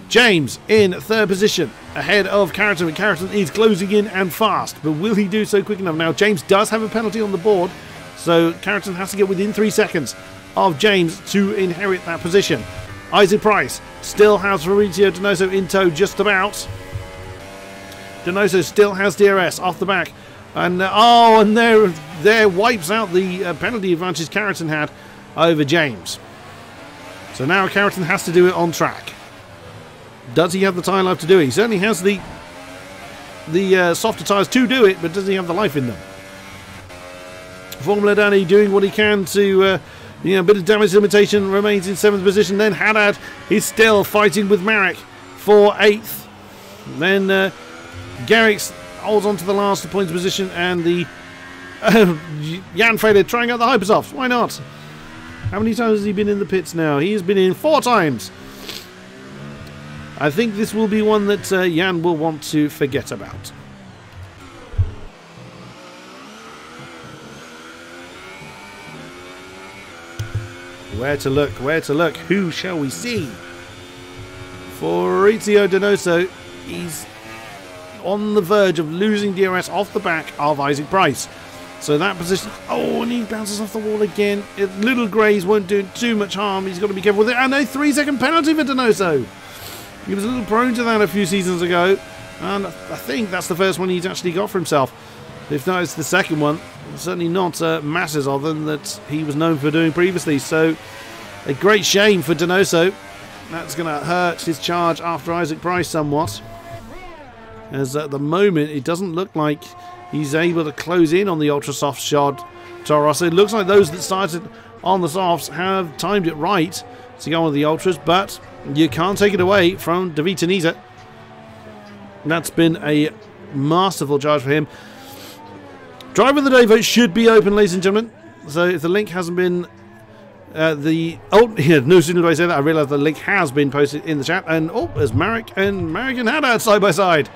James in third position ahead of Carrington. Carrington is closing in and fast, but will he do so quick enough? Now James does have a penalty on the board, so Carrington has to get within 3 seconds of James to inherit that position. Isaac Price still has Fabrizio Donoso in tow just about. Donoso still has DRS off the back. And and there wipes out the penalty advantage Carrington had over James. So now Carrington has to do it on track. Does he have the tyre life to do it? He certainly has the softer tyres to do it, but does he have the life in them? Formula Danny doing what he can to, a bit of damage limitation, remains in 7th position. Then Haddad is still fighting with Marek for 8th. Then Garrix holds on to the last points position, and the Jan Fader trying out the Hypersofts. Why not? How many times has he been in the pits now? He has been in 4 times. I think this will be one that Jan will want to forget about. Where to look? Where to look? Who shall we see? Fabrizio Donoso, he's on the verge of losing DRS off the back of Isaac Price. So that position... Oh, and he bounces off the wall again. Little Greys won't do too much harm. He's got to be careful with it. And a 3-second penalty for Donoso. He was a little prone to that a few seasons ago. And I think that's the first one he's actually got for himself. If not, it's the second one. Certainly not masses of them that he was known for doing previously. So a great shame for Donoso. That's going to hurt his charge after Isaac Price somewhat. As at the moment, it doesn't look like he's able to close in on the ultra soft shod Toro Rosso. It looks like those that started on the softs have timed it right to go on the ultras, but you can't take it away from David Tunisia. That's been a masterful charge for him. Driver of the Day vote should be open, ladies and gentlemen. So if the link hasn't been... no sooner do I say that, I realise the link has been posted in the chat. And there's Marek and Haddad side by side.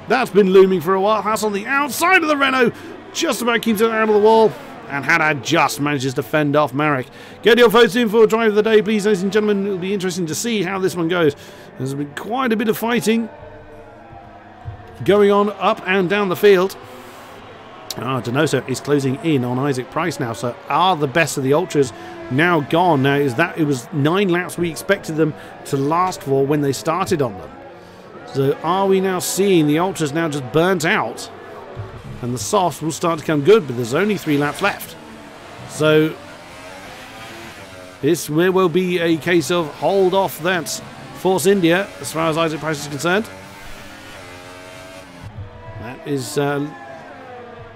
That's been looming for a while. Haas on the outside of the Renault. Just about keeps it out of the wall. And Haddad just manages to fend off Marek. Get your votes in for Driver of the Day, please, ladies and gentlemen. It'll be interesting to see how this one goes. There's been quite a bit of fighting going on up and down the field. Donoso is closing in on Isaac Price now. So are the best of the ultras now gone? Now it was 9 laps we expected them to last for when they started on them. So are we now seeing the ultras now just burnt out? And the softs will start to come good, but there's only 3 laps left. So this will be a case of hold off that Force India as far as Isaac Price is concerned. That is...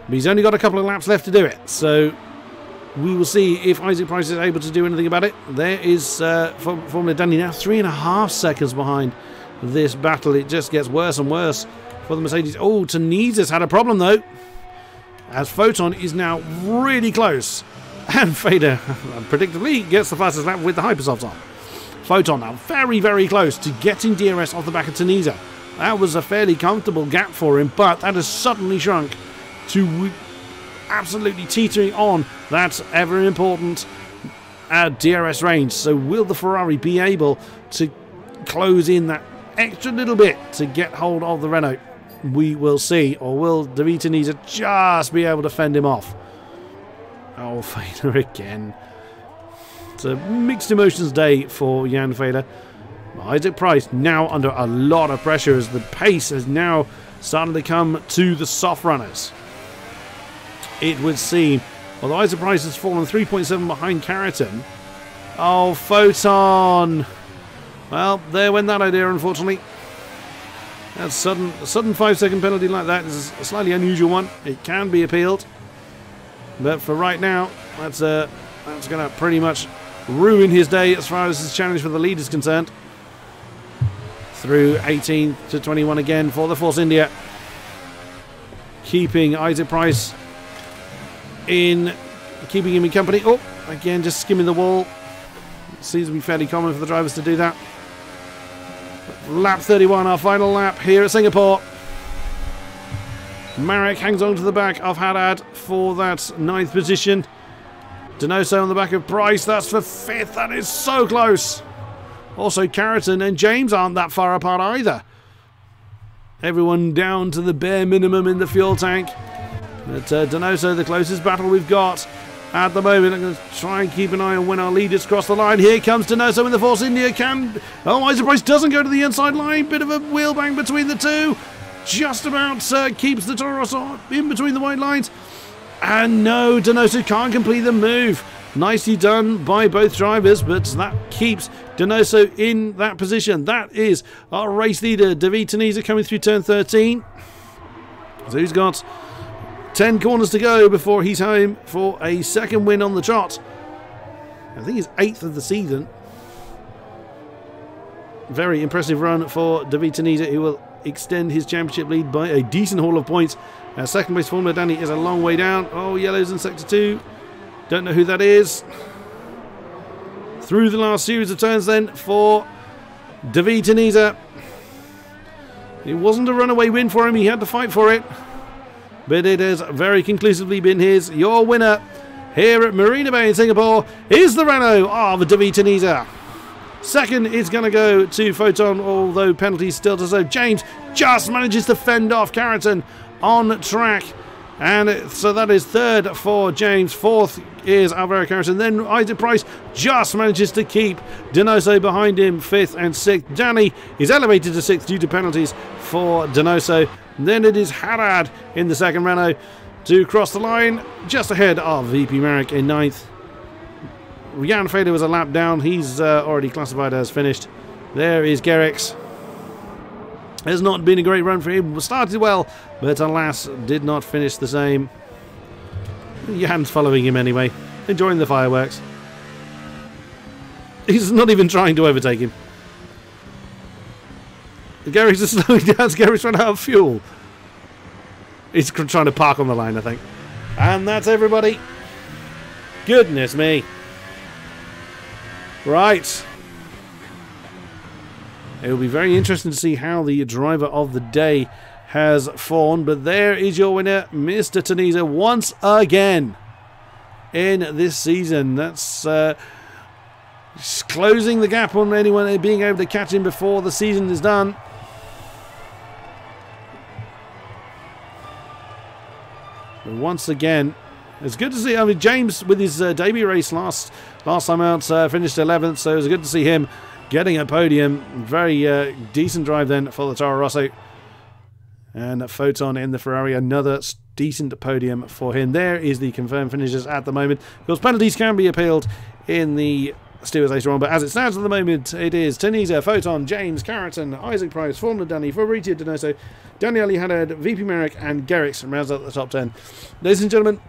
he's only got a couple of laps left to do it. So we will see if Isaac Price is able to do anything about it. There is Formula Danny now 3.5 seconds behind this battle. It just gets worse and worse for the Mercedes. Oh, Tunisia's had a problem though, as Photon is now really close. And Fader, predictably, gets the fastest lap with the Hypersofts on. Photon now very, very close to getting DRS off the back of Tunisia. That was a fairly comfortable gap for him, but that has suddenly shrunk to absolutely teetering on that ever important DRS range. So will the Ferrari be able to close in that extra little bit to get hold of the Renault? We will see. Or will David Tunisia just be able to fend him off? Oh, Fader again. It's a mixed emotions day for Jan Fader. Isaac Price now under a lot of pressure as the pace has now started to come to the soft runners. It would seem, although Isaac Price has fallen 3.7 behind Carrington. Oh, Photon! Well, there went that idea, unfortunately. A sudden 5-second penalty like that is a slightly unusual one. It can be appealed. But for right now, that's going to pretty much ruin his day as far as his challenge for the lead is concerned. Through 18 to 21 again for the Force India. Keeping Isaac Price in, keeping him in company. Oh, again, just skimming the wall. Seems to be fairly common for the drivers to do that. Lap 31, our final lap here at Singapore. Marek hangs on to the back of Haddad for that 9th position. Donoso on the back of Price, that's for 5th. That is so close. Also, Carrington and James aren't that far apart either. Everyone down to the bare minimum in the fuel tank. But Donoso, the closest battle we've got at the moment. I'm going to try and keep an eye on when our leaders cross the line. Here comes Donoso in the Force India. Isaac Price doesn't go to the inside line. Bit of a wheel bang between the two. Just about keeps the Toro Rosso in between the white lines. And no, Donoso can't complete the move. Nicely done by both drivers, but that keeps Donoso in that position. That is our race leader, David Tunisia, coming through turn 13. So he's got 10 corners to go before he's home for a second win on the trot. I think it's 8th of the season. Very impressive run for David Tunisia, who will extend his championship lead by a decent haul of points. Second place Formula Danny is a long way down. Oh, yellow's in sector 2. Don't know who that is. Through the last series of turns then for David Tunisia. It wasn't a runaway win for him. He had to fight for it. But it has very conclusively been his. Your winner here at Marina Bay in Singapore is the Renault of David Tunisia. Second is going to go to Photon, although penalties still to serve. James just manages to fend off Carrington on track. And so that is third for James. Fourth is Alvaro Carrington. Then Isaac Price just manages to keep Donoso behind him, 5th and 6th. Danny is elevated to 6th due to penalties for Donoso. Then it is Haddad in the second Renault to cross the line, just ahead of VP Marek in 9th. Jan Fader was a lap down. He's already classified as finished. There is Gerrits. Has not been a great run for him. Started well, but alas, did not finish the same. Jan's following him anyway, enjoying the fireworks. He's not even trying to overtake him. Gerrits is slowing down. Gerrits run out of fuel. He's trying to park on the line, I think. And that's everybody. Goodness me. Right. It will be very interesting to see how the driver of the day has fallen. But there is your winner, Mr. Tunisia, once again in this season. That's closing the gap on anyone being able to catch him before the season is done. But once again, it's good to see. I mean, James with his debut race last time out finished 11th, so it was good to see him getting a podium. Very decent drive then for the Toro Rosso. And Photon in the Ferrari, another decent podium for him. There is the confirmed finishes at the moment. Because penalties can be appealed in the stewards later on, but as it stands at the moment, it is Tunisia, Photon, James, Carrington, Isaac Price, Formula Danny, Fabrizio Donoso, Daniele Haddad, VP Marek, and Gerrits rounds out the top 10. Ladies and gentlemen,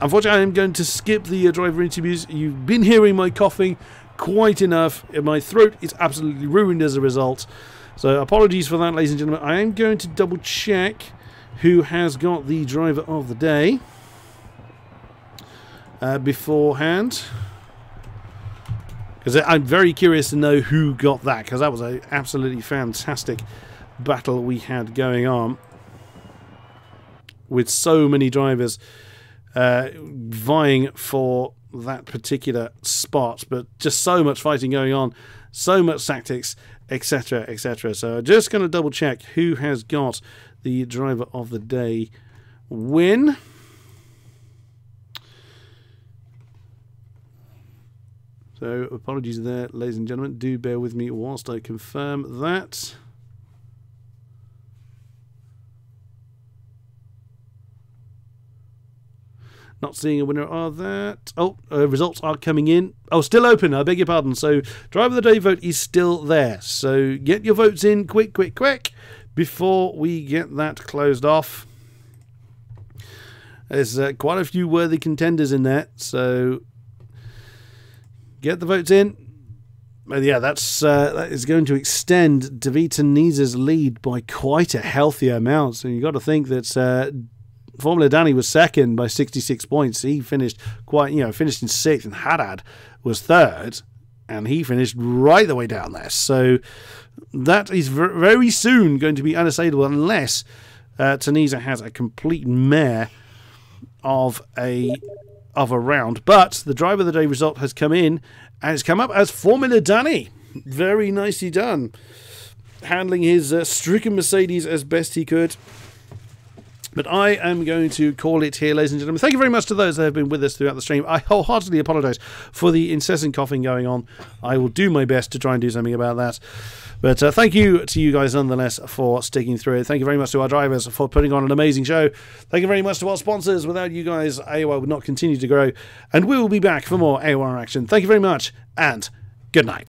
unfortunately, I'm going to skip the driver interviews. You've been hearing my coughing quite enough. My throat is absolutely ruined as a result. So apologies for that, ladies and gentlemen. I am going to double check who has got the driver of the day beforehand. Because I'm very curious to know who got that, because that was an absolutely fantastic battle we had going on with so many drivers vying for that particular spot, but just so much fighting going on, so much tactics, etc, etc. So I'm just going to double check who has got the driver of the day win. So apologies there, ladies and gentlemen. Do bear with me whilst I confirm that. Not seeing a winner of that. Oh, results are coming in. Oh, still open, I beg your pardon. So, Driver of the Day vote is still there. So, get your votes in quick, quick, quick before we get that closed off. There's quite a few worthy contenders in there. So, get the votes in. And yeah, that is going to extend Davita Niza's lead by quite a healthy amount. So, you've got to think that Formula Danny was second by 66 points. He finished finished in 6th, and Haddad was 3rd, and he finished right the way down there. So that is very soon going to be unassailable unless Tunisia has a complete mare of a round. But the Driver of the Day result has come in, and it's come up as Formula Danny. Very nicely done. Handling his stricken Mercedes as best he could. But I am going to call it here, ladies and gentlemen. Thank you very much to those that have been with us throughout the stream. I wholeheartedly apologise for the incessant coughing going on. I will do my best to try and do something about that. But thank you to you guys nonetheless for sticking through it. Thank you very much to our drivers for putting on an amazing show. Thank you very much to our sponsors. Without you guys, AOR would not continue to grow. And we will be back for more AOR action. Thank you very much, and good night.